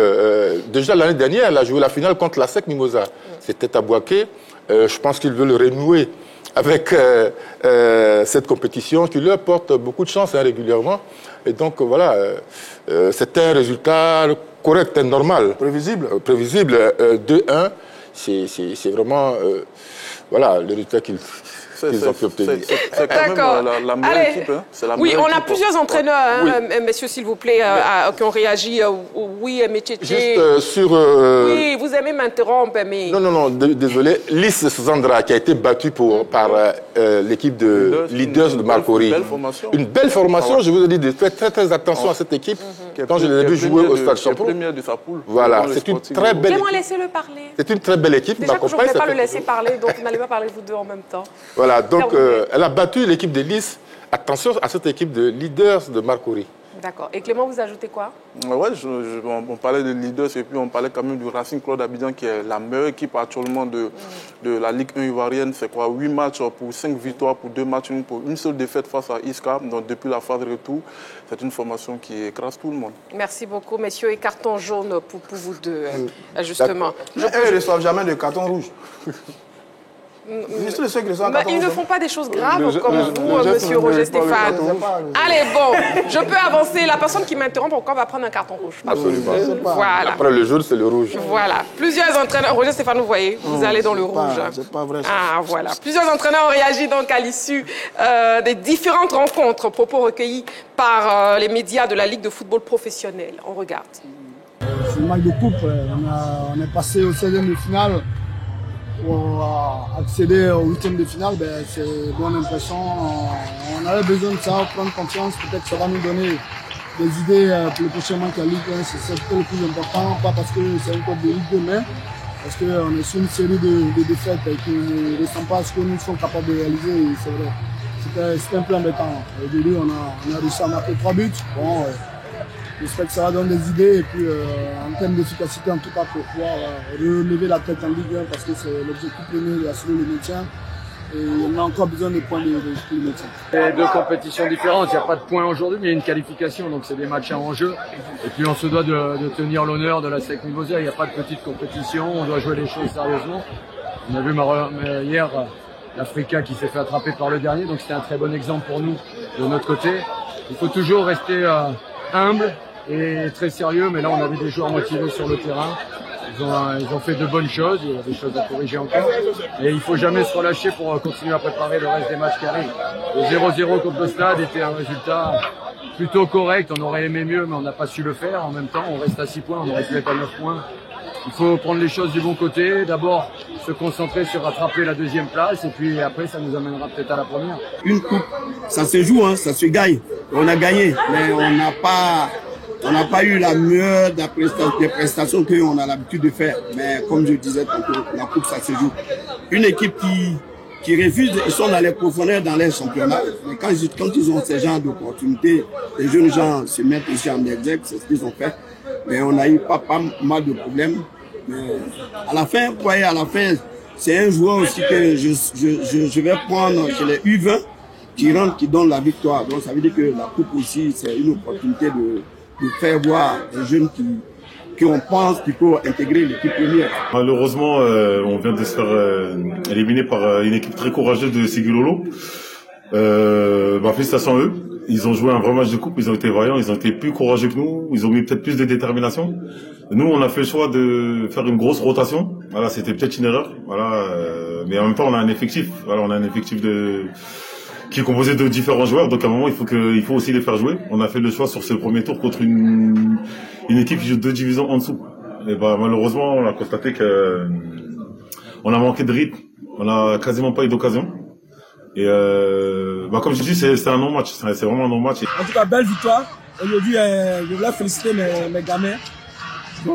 Speaker 13: déjà l'année dernière, elle a joué la finale contre la SEC Mimosa. C'était à Boaké. Je pense qu'ils veulent renouer avec cette compétition qui leur porte beaucoup de chance régulièrement. Et donc, voilà, c'est un résultat correct et normal.
Speaker 3: Prévisible.
Speaker 13: Prévisible. 2-1, c'est vraiment voilà, le résultat qu'ils ont pu obtenir.
Speaker 11: C'est quand même la meilleure équipe. Hein.
Speaker 1: Oui, on a plusieurs entraîneurs, hein, messieurs, s'il vous plaît, qui ont réagi. Oui, Métier.
Speaker 13: Juste sur...
Speaker 1: Oui, vous aimez m'interrompre, mais...
Speaker 13: Non, désolé. Lys Sandra, qui a été battue par l'équipe de Leaders de Marcory. Une belle formation. Je vous ai dit de faire très attention à cette équipe. Quand je l'ai vu jouer au Stade Champion.
Speaker 11: Première de sa poule.
Speaker 13: Voilà, c'est une très belle équipe.
Speaker 1: Laissez-le parler.
Speaker 13: C'est une très belle équipe.
Speaker 1: Déjà que je ne voulais pas le laisser parler, donc vous n'allez pas parler vous deux en même temps.
Speaker 13: Voilà, donc elle a battu l'équipe de Lys. Attention à cette équipe de Leaders de Marcory.
Speaker 1: D'accord. Et Clément, vous ajoutez quoi?
Speaker 11: Oui, on parlait de Leaders et puis on parlait quand même du Racing Club d'Abidjan qui est la meilleure équipe actuellement de la Ligue 1 ivoirienne. C'est quoi? 8 matchs pour 5 victoires, pour 2 matchs, pour une seule défaite face à Isca. Donc depuis la phase de retour, c'est une formation qui écrase tout le monde.
Speaker 1: Merci beaucoup, messieurs. Et carton jaune pour vous deux, justement.
Speaker 3: Ils ne reçoivent jamais de carton rouge.
Speaker 1: Ils ne font pas des choses graves comme vous, monsieur Roger Stéphane. Allez, bon, je peux avancer. La personne qui m'interrompt, pourquoi va prendre un carton rouge?
Speaker 13: Absolument.
Speaker 1: Voilà.
Speaker 13: Après le jaune, c'est le rouge.
Speaker 1: Voilà. Plusieurs entraîneurs. Roger Stéphane, vous voyez, vous allez dans le rouge.
Speaker 3: C'est pas vrai.
Speaker 1: Ah, voilà. Plusieurs entraîneurs ont réagi donc à l'issue des différentes rencontres, propos recueillis par les médias de la Ligue de football professionnel. On regarde.
Speaker 14: C'est une match de coupe. On est passé au 16e de finale. Pour accéder au 8e de finale, c'est une bonne impression. On avait besoin de ça, prendre confiance. Peut-être que ça va nous donner des idées pour le prochain match à Ligue 1. C'est peut-être le plus important, pas parce que c'est un club de Ligue 2, mais parce qu'on est sur une série de défaites qui ne ressemblent pas à ce que nous sommes capables de réaliser. C'est vrai. C'était un peu embêtant. Aujourd'hui, on a réussi à marquer 3 buts. Bon, j'espère que ça va donner des idées et puis en termes d'efficacité en tout cas pour pouvoir relever la tête en Ligue 1 parce que c'est l'objectif premier d'assurer le maintien. Et on a encore besoin de points de médecin.
Speaker 15: C'est deux compétitions différentes, il n'y a pas de points aujourd'hui, mais il y a une qualification, donc c'est des matchs à enjeu. Et puis on se doit de tenir l'honneur de la SEC Mimosa, il n'y a pas de petite compétition, on doit jouer les choses sérieusement. On a vu hier l'Africa qui s'est fait attraper par le dernier, donc c'était un très bon exemple pour nous de notre côté. Il faut toujours rester humble et très sérieux, mais là on avait des joueurs motivés sur le terrain. Ils ont fait de bonnes choses, il y a des choses à corriger encore. Et il ne faut jamais se relâcher pour continuer à préparer le reste des matchs qui arrivent. Le 0-0 contre le Stade était un résultat plutôt correct, on aurait aimé mieux, mais on n'a pas su le faire. En même temps, on reste à 6 points, on aurait pu être à 9 points. Il faut prendre les choses du bon côté, d'abord se concentrer sur rattraper la deuxième place, et puis après ça nous amènera peut-être à la première.
Speaker 16: Une coupe, ça se joue, hein, ça se gagne. On a gagné, mais on n'a pas eu la meilleure des prestations qu'on a l'habitude de faire. Mais comme je disais tantôt, la coupe, ça se joue. Une équipe qui refuse, ils sont dans les profondeurs dans les championnats. Mais quand ils ont ce genre d'opportunités, les jeunes gens se mettent ici en exergue, c'est ce qu'ils ont fait. Mais on a eu pas mal de problèmes. Mais à la fin, c'est un joueur aussi que je vais prendre chez les U20 qui rentrent, qui donnent la victoire. Donc ça veut dire que la coupe aussi, c'est une opportunité de faire voir les jeunes qui on pense qu'il faut intégrer l'équipe première.
Speaker 17: Malheureusement, on vient de se faire éliminer par une équipe très courageuse de Sigilolo. Félicitations à eux. Ils ont joué un vrai match de coupe, ils ont été vaillants, ils ont été plus courageux que nous, ils ont mis peut-être plus de détermination. Nous, on a fait le choix de faire une grosse rotation. Voilà, c'était peut-être une erreur. Voilà, mais en même temps, on a un effectif. Voilà, on a un effectif qui est composé de différents joueurs. Donc à un moment, il faut aussi les faire jouer. On a fait le choix sur ce premier tour contre une équipe qui joue 2 divisions en dessous. Et malheureusement, on a constaté que on a manqué de rythme. On a quasiment pas eu d'occasion. Et comme je dis, c'est un non-match. C'est vraiment un non-match.
Speaker 14: En tout cas, belle victoire. Aujourd'hui, je voulais féliciter mes gamins qui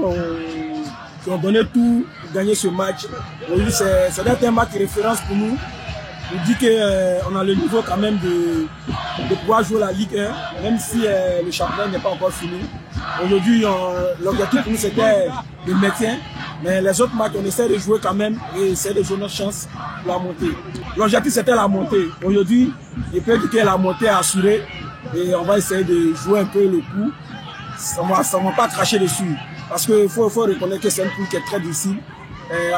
Speaker 14: ont donné tout pour gagner ce match. Aujourd'hui, ça doit être un match de référence pour nous. On dit qu'on a le niveau quand même de pouvoir jouer la Ligue 1, même si le championnat n'est pas encore fini. Aujourd'hui, l'objectif pour nous c'était le maintien, mais les autres matchs, on essaie de jouer quand même et essayer de jouer notre chance pour la montée. L'objectif c'était la montée. Aujourd'hui, je peux dire que la montée est assurée et on va essayer de jouer un peu le coup. Ça va pas cracher dessus parce qu'il faut reconnaître que c'est un coup qui est très difficile.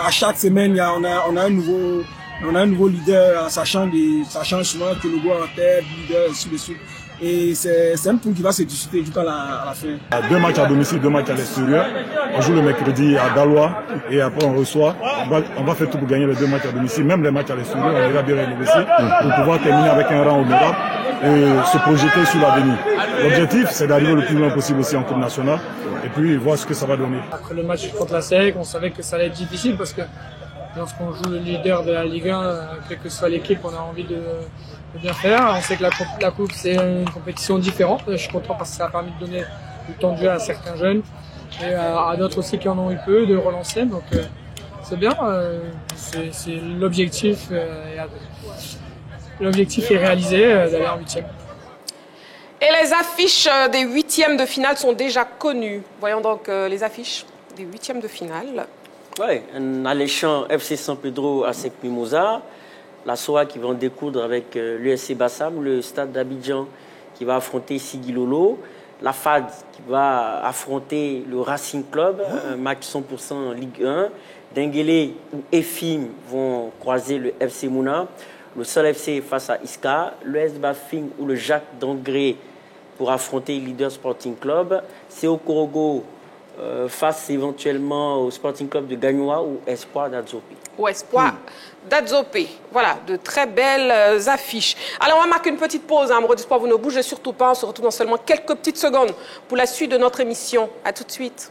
Speaker 14: À chaque semaine, on a un nouveau leader, sachant souvent que le goût en tête, leader, ainsi de suite. Et c'est un tour qui va se discuter jusqu'à la fin.
Speaker 18: 2 matchs à domicile, 2 matchs à l'extérieur. On joue le mercredi à Dalois et après on reçoit. On va faire tout pour gagner les 2 matchs à domicile, même les matchs à l'extérieur, on ira bien les négocier pour pouvoir terminer avec un rang honorable et se projeter sur l'avenir. L'objectif, c'est d'arriver le plus loin possible aussi en Coupe nationale et puis voir ce que ça va donner.
Speaker 19: Après le match contre la SEC, on savait que ça allait être difficile parce que lorsqu'on joue le leader de la Ligue 1, quelle que soit l'équipe, on a envie de bien faire. On sait que la Coupe, c'est une compétition différente. Je suis content parce que ça a permis de donner du temps de jeu à certains jeunes et à d'autres aussi qui en ont eu peu, de relancer. Donc c'est bien. C'est l'objectif. L'objectif est réalisé d'aller en 8e.
Speaker 1: Et les affiches des 8e de finale sont déjà connues. Voyons donc les affiches des 8e de finale.
Speaker 12: Oui, un alléchant FC San Pedro à Sec Mimosa, la SOA qui va en découdre avec l'USC Bassam, le Stade d'Abidjan qui va affronter Sigilolo, la FAD qui va affronter le Racing Club, un match 100% en Ligue 1, Denguele ou Efim vont croiser le FC Mouna, le Sol FC face à Iska, l'US Bafing ou le Jacques d'Angré pour affronter Leader Sporting Club, CO Korogo face éventuellement au Sporting Club de Gagnoa ou Espoir d'Adzopé.
Speaker 1: Ou Espoir d'Adzopé. Voilà, de très belles affiches. Alors, on va marquer une petite pause. Amoureux du sport, vous ne bougez surtout pas. On se retrouve dans seulement quelques petites secondes pour la suite de notre émission. À tout de suite.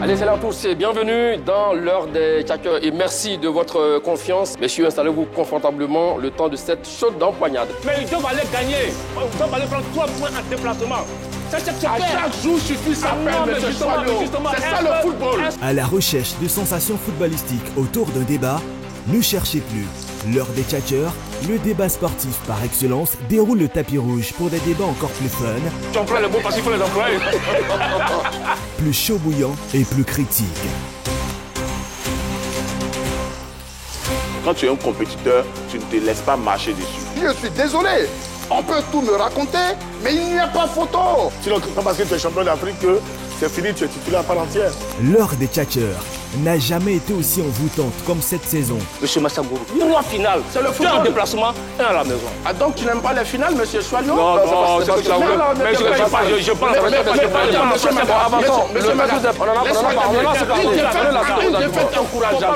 Speaker 20: Allez, salut à tous et bienvenue dans l'heure des tchatcheurs et merci de votre confiance. Messieurs, installez-vous confortablement le temps de cette chaude empoignade.
Speaker 21: Mais ils doivent aller gagner. Ils doivent aller prendre 3 points en déplacement.
Speaker 20: À chaque jour suffit sa peine, c'est ça le football.
Speaker 22: À la recherche de sensations footballistiques autour d'un débat, ne cherchez plus. L'heure des tchatcheurs
Speaker 5: Le débat sportif par excellence déroule le tapis rouge pour des débats encore plus fun.
Speaker 21: Tu emploies le mot parce qu'il faut les employer.
Speaker 5: Plus chaud bouillant et plus critique.
Speaker 22: Quand tu es un compétiteur, tu ne te laisses pas marcher dessus.
Speaker 3: Je suis désolé. On peut tout me raconter, mais il n'y a pas photo.
Speaker 22: Sinon, parce que tu es champion d'Afrique, c'est fini, tu es titulaire à part entière.
Speaker 5: L'heure des tchatcheurs n'a jamais été aussi envoûtante comme cette saison.
Speaker 21: Monsieur Massagourou, une loi finale, c'est le football en déplacement et à la maison.
Speaker 3: Ah donc tu n'aimes pas les finales, monsieur Soignot?
Speaker 21: Non, non, c'est parce que mais je parle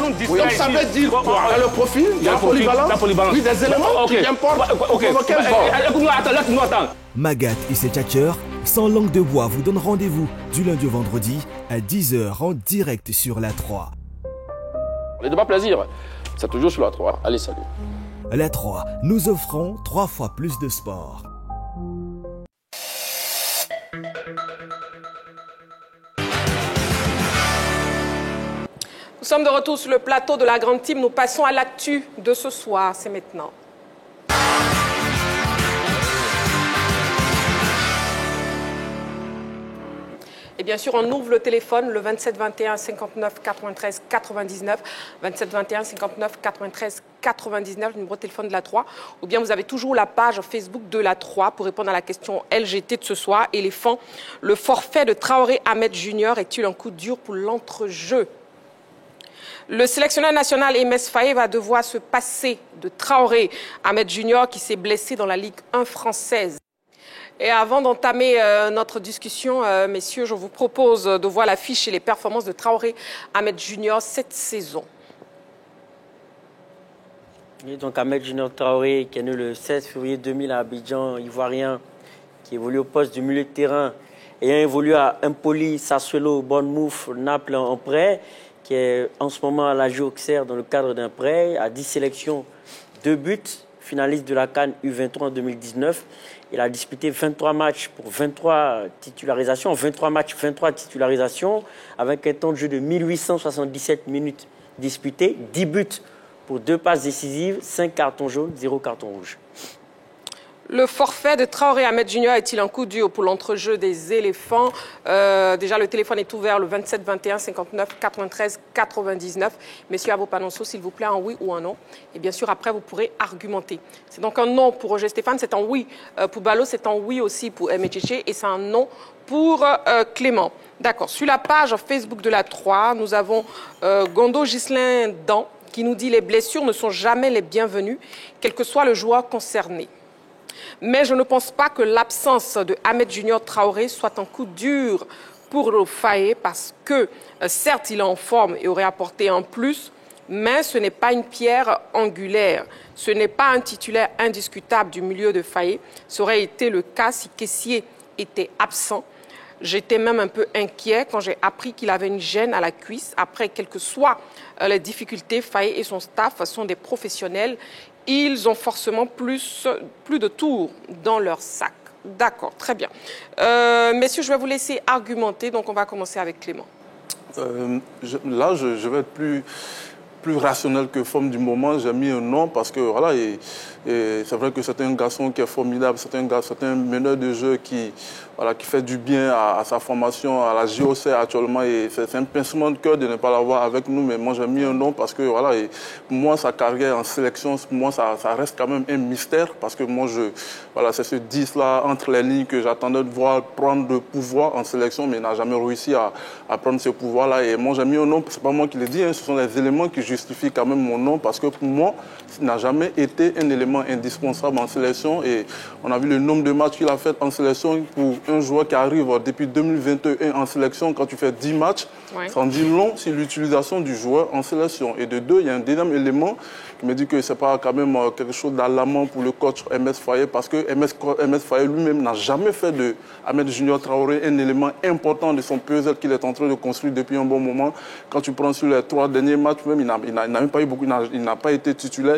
Speaker 3: donc ça veut dire quoi? Il y a le profil, il y a la polyvalence, oui, des éléments qui importent pour provoquer le sport.
Speaker 5: Magat et ses tchatcheurs, sans langue de bois, vous donnent rendez-vous du lundi au vendredi à 10h en direct sur la 3.
Speaker 20: Les débats plaisir, c'est toujours sur la 3. Allez, salut.
Speaker 5: La 3, nous offrons 3 fois plus de sport.
Speaker 1: Nous sommes de retour sur le plateau de la Grande Team. Nous passons à l'actu de ce soir. C'est maintenant. Et bien sûr, on ouvre le téléphone, le 27 21 59 93 99, 27 21 59 93 99, le numéro de téléphone de la 3. Ou bien vous avez toujours la page Facebook de la 3 pour répondre à la question LGT de ce soir. Éléphant, le forfait de Traoré Ahmed Junior est-il un coup dur pour l'entrejeu? Le sélectionneur national Emes Faé va devoir se passer de Traoré Ahmed Junior qui s'est blessé dans la Ligue 1 française. Et avant d'entamer notre discussion, messieurs, je vous propose de voir l'affiche et les performances de Traoré Ahmed Junior cette saison.
Speaker 12: Et donc Ahmed Junior Traoré, qui est né le 16 février 2000 à Abidjan, ivoirien, qui évolue au poste du milieu de terrain, ayant évolué à Empoli, Sassuolo, Bournemouth, Naples en prêt, qui est en ce moment à la Auxerre dans le cadre d'un prêt, à 10 sélections, 2 buts, finaliste de la CAN U23 en 2019. Il a disputé 23 matchs pour 23 titularisations, 23 matchs, 23 titularisations, avec un temps de jeu de 1877 minutes disputées, 10 buts pour 2 passes décisives, 5 cartons jaunes, 0 carton rouge.
Speaker 1: Le forfait de Traoré Ahmed Junior est-il un coup dur pour l'entrejeu des éléphants? Déjà, le téléphone est ouvert le 27 21 59 93 99. Messieurs Abopanonso, s'il vous plaît, un oui ou un non. Et bien sûr, après, vous pourrez argumenter. C'est donc un non pour Roger Stéphane, c'est un oui pour Balo, c'est un oui aussi pour Emecheche et c'est un non pour Clément. D'accord. Sur la page Facebook de la 3, nous avons Gondo Ghislain Dan qui nous dit « Les blessures ne sont jamais les bienvenues, quel que soit le joueur concerné ». Mais je ne pense pas que l'absence de Ahmed Junior Traoré soit un coup dur pour le Faé parce que, certes, il est en forme et aurait apporté un plus, mais ce n'est pas une pierre angulaire. Ce n'est pas un titulaire indiscutable du milieu de Faé. Ça aurait été le cas si Kessié était absent. J'étais même un peu inquiet quand j'ai appris qu'il avait une gêne à la cuisse. Après, quelles que soient les difficultés, Faé et son staff sont des professionnels. Ils ont forcément plus de tours dans leur sac. D'accord, très bien. Messieurs, je vais vous laisser argumenter. Donc, on va commencer avec Clément.
Speaker 11: Là, je vais être plus rationnel que forme du moment. J'ai mis un non parce que, voilà, et c'est vrai que c'est un garçon qui est formidable. C'est un meneur de jeu qui fait du bien à sa formation, à la JOC actuellement. Et c'est un pincement de cœur de ne pas l'avoir avec nous. Mais moi, j'ai mis un non parce que, voilà, et pour moi, sa carrière en sélection, pour moi, ça reste quand même un mystère. Parce que moi, c'est ce 10-là entre les lignes que j'attendais de voir prendre le pouvoir en sélection, mais il n'a jamais réussi à prendre ce pouvoir-là. Et moi, j'ai mis un non. C'est pas moi qui l'ai dit, hein, ce sont les éléments qui justifient quand même mon non. Parce que pour moi, il n'a jamais été un élément indispensable en sélection. Et on a vu le nombre de matchs qu'il a fait en sélection pour un joueur qui arrive depuis 2021 en sélection. Quand tu fais 10 matchs, ça en dit long sur l'utilisation du joueur en sélection. Et de deux, il y a un deuxième élément qui me dit que ce n'est pas quand même quelque chose d'alarmant pour le coach Emes Faé, parce que Emes Faé lui-même n'a jamais fait de Ahmed Junior Traoré un élément important de son puzzle qu'il est en train de construire depuis un bon moment. Quand tu prends sur les 3 derniers matchs, même, il n'a même pas eu beaucoup, il n'a pas été titulaire.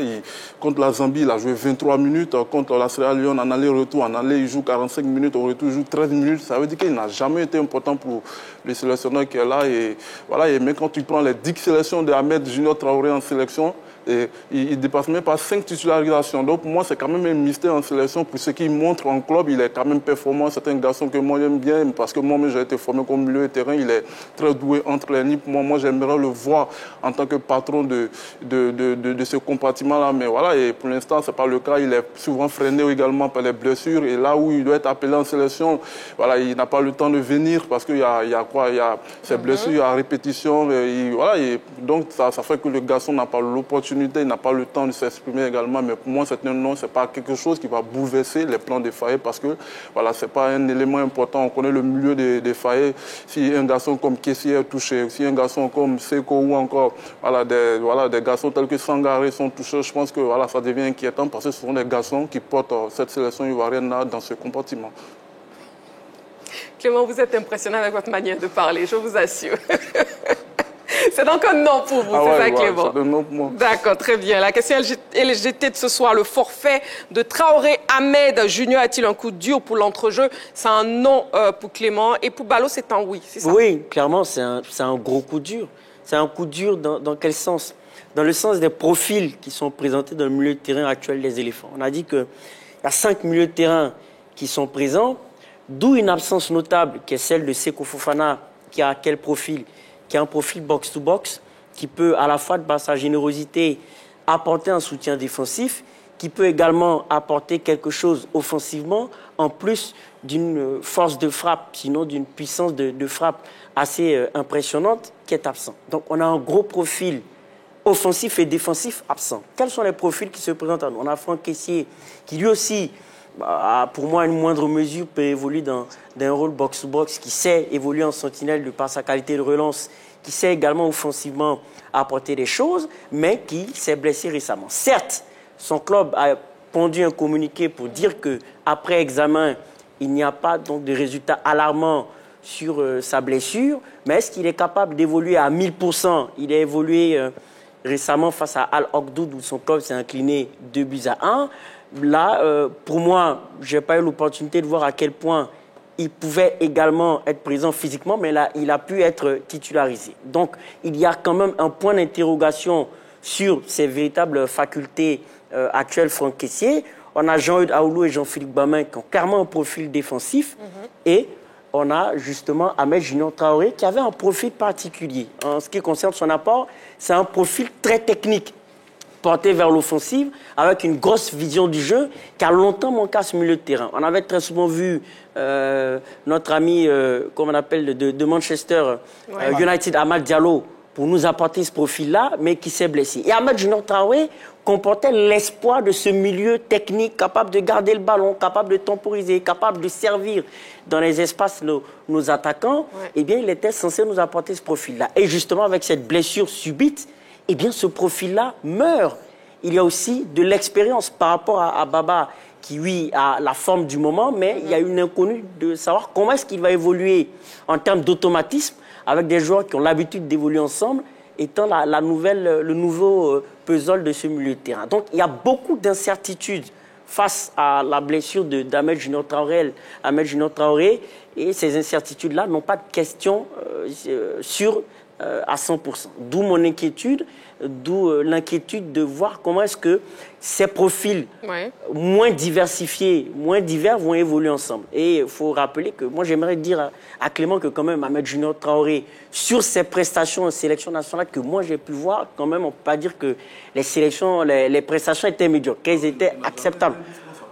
Speaker 11: Contre la Zambie, il a joué 23 minutes. Contre la Sierra Leone, en aller-retour, en aller, il joue 45 minutes, au retour, il joue 13 minutes. Ça veut dire qu'il n'a jamais été important pour le sélectionneur qui est là. Et voilà, mais quand tu prends les 10 sélections de Ahmed Junior Traoré en sélection, Et il ne dépasse même pas 5 titularisations. Donc pour moi, c'est quand même un mystère en sélection. Pour ce qu'il montre en club, il est quand même performant. C'est un garçon que moi j'aime bien parce que moi-même j'ai été formé comme milieu de terrain. Il est très doué entre les lignes. Moi j'aimerais le voir en tant que patron de ce compartiment-là. Mais voilà, et pour l'instant, ce n'est pas le cas. Il est souvent freiné également par les blessures. Et là où il doit être appelé en sélection, voilà, il n'a pas le temps de venir parce qu'il y a quoi? Il y a ces blessures à répétition. Et donc ça fait que le garçon n'a pas l'opportunité. Il n'a pas le temps de s'exprimer également, mais pour moi, c'est un non, c'est pas quelque chose qui va bouleverser les plans des Fayet parce que voilà, c'est pas un élément important. On connaît le milieu des Fayet. Si un garçon comme Kessie est touché, si un garçon comme Seko ou encore des garçons tels que Sangaré sont touchés, je pense que voilà, ça devient inquiétant parce que ce sont des garçons qui portent cette sélection ivoirienne dans ce compartiment.
Speaker 1: Clément, vous êtes impressionnant avec votre manière de parler, je vous assure. C'est donc un non pour vous, c'est ça, Clément?
Speaker 11: C'est un non pour moi.
Speaker 1: D'accord, très bien. La question LGT de ce soir, le forfait de Traoré Ahmed Junior a-t-il un coup dur pour l'entrejeu? C'est un non pour Clément. Et pour Balo, c'est un oui, c'est ça?
Speaker 12: Oui, clairement, c'est un gros coup dur. C'est un coup dur dans quel sens? Dans le sens des profils qui sont présentés dans le milieu de terrain actuel des éléphants. On a dit qu'il y a 5 milieux de terrain qui sont présents, d'où une absence notable qui est celle de Seko Fofana, qui a quel profil? Qui a un profil box-to-box, qui peut à la fois, par sa générosité, apporter un soutien défensif, qui peut également apporter quelque chose offensivement, en plus d'une force de frappe, sinon d'une puissance de frappe assez impressionnante, qui est absent. Donc on a un gros profil offensif et défensif absent. Quels sont les profils qui se présentent à nous? On a Franck Kessié, qui lui aussi, pour moi, à une moindre mesure, peut évoluer dans un rôle box-to-box, qui sait évoluer en sentinelle de par sa qualité de relance, qui sait également offensivement apporter des choses, mais qui s'est blessé récemment. Certes, son club a pondu un communiqué pour dire qu'après examen, il n'y a pas donc de résultats alarmants sur sa blessure, mais est-ce qu'il est capable d'évoluer à 1000%? Il a évolué récemment face à Al-Okdoud, où son club s'est incliné 2-1. Là, pour moi, je n'ai pas eu l'opportunité de voir à quel point il pouvait également être présent physiquement, mais là, il a pu être titularisé. Donc, il y a quand même un point d'interrogation sur ses véritables facultés actuelles, Franck Kessié. On a Jean-Eudes Aoulou et Jean-Philippe Bamin qui ont clairement un profil défensif. Et on a justement Ahmed Junior Traoré qui avait un profil particulier. En ce qui concerne son apport, c'est un profil très technique, porté vers l'offensive, avec une grosse vision du jeu, qui a longtemps manqué à ce milieu de terrain. On avait très souvent vu notre ami, comme on appelle, de Manchester United, Amad Diallo, pour nous apporter ce profil-là, mais qui s'est blessé. Et Ahmed Junior Traoré comportait l'espoir de ce milieu technique, capable de garder le ballon, capable de temporiser, capable de servir dans les espaces nos attaquants. Eh bien, il était censé nous apporter ce profil-là. Et justement, avec cette blessure subite, eh bien, ce profil-là meurt. Il y a aussi de l'expérience par rapport à Baba, qui, lui, a la forme du moment, mais il y a une inconnue de savoir comment est-ce qu'il va évoluer en termes d'automatisme avec des joueurs qui ont l'habitude d'évoluer ensemble, étant le nouveau puzzle de ce milieu de terrain. Donc, il y a beaucoup d'incertitudes face à la blessure d'Ahmed Junior Traoré, et ces incertitudes-là n'ont pas de question sur à 100%. D'où mon inquiétude, d'où l'inquiétude de voir comment est-ce que ces profils moins diversifiés, moins divers vont évoluer ensemble. Et il faut rappeler que moi j'aimerais dire à Clément que quand même Ahmed Junior Traoré, sur ses prestations en sélection nationale que moi j'ai pu voir, quand même on ne peut pas dire que les prestations étaient médiocres, qu'elles étaient acceptables.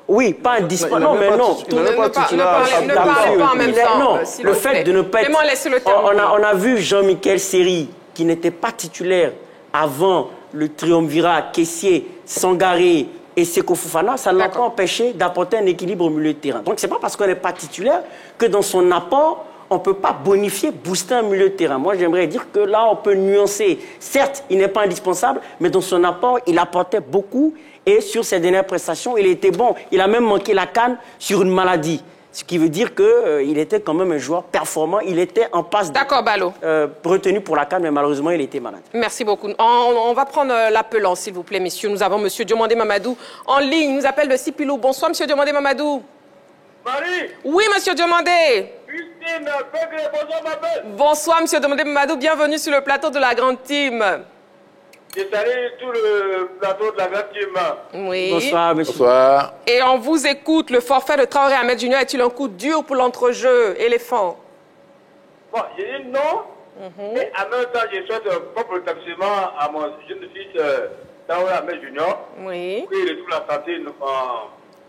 Speaker 12: Oui, pas indispensable. Non, mais non.
Speaker 1: Ne parlez pas en même temps.
Speaker 12: Non, le fait de ne pas être... On a vu Jean-Michel Seri, qui n'était pas titulaire avant le triumvirat Kessié, Sangaré et Seko Fofana, ça ne l'a pas empêché d'apporter un équilibre au milieu de terrain. Donc, ce n'est pas parce qu'on n'est pas titulaire que dans son apport, on ne peut pas bonifier, booster un milieu de terrain. Moi, j'aimerais dire que là, on peut nuancer. Certes, il n'est pas indispensable, mais dans son apport, il apportait beaucoup. Et sur ses dernières prestations, il était bon. Il a même manqué la CAN sur une maladie. Ce qui veut dire qu'il était quand même un joueur performant. Il était en passe retenu pour la CAN, mais malheureusement, il était malade.
Speaker 1: Merci beaucoup. On va prendre l'appelant, s'il vous plaît, messieurs. Nous avons M. Diomandé Mamadou en ligne. Il nous appelle de Sipilou. Bonsoir, M. Diomandé Mamadou.
Speaker 21: Marie.
Speaker 1: Oui, M. Diomandé.
Speaker 21: Christine, bonsoir, ma belle.
Speaker 1: Bonsoir, M. Diomandé Mamadou. Bienvenue sur le plateau de la Grande Team.
Speaker 4: Je salue tout le plateau de la grande team.
Speaker 1: Oui.
Speaker 12: Bonsoir, monsieur.
Speaker 13: Bonsoir.
Speaker 1: Et on vous écoute. Le forfait de Traoré Ahmed Junior est-il un coup dur pour l'entrejeu, éléphant?
Speaker 4: Bon, j'ai dit non. Et en même temps, je souhaite un propre rétablissement à mon jeune fils Traoré Ahmed Junior.
Speaker 1: Oui.
Speaker 4: Pour qu'il retrouve la santé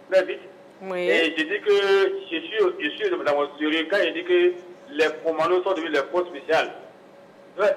Speaker 4: très vite.
Speaker 1: Oui.
Speaker 4: Et je dis que je suis dans mon sérieux quand je dis que les commandos sont devenus les forces spéciales.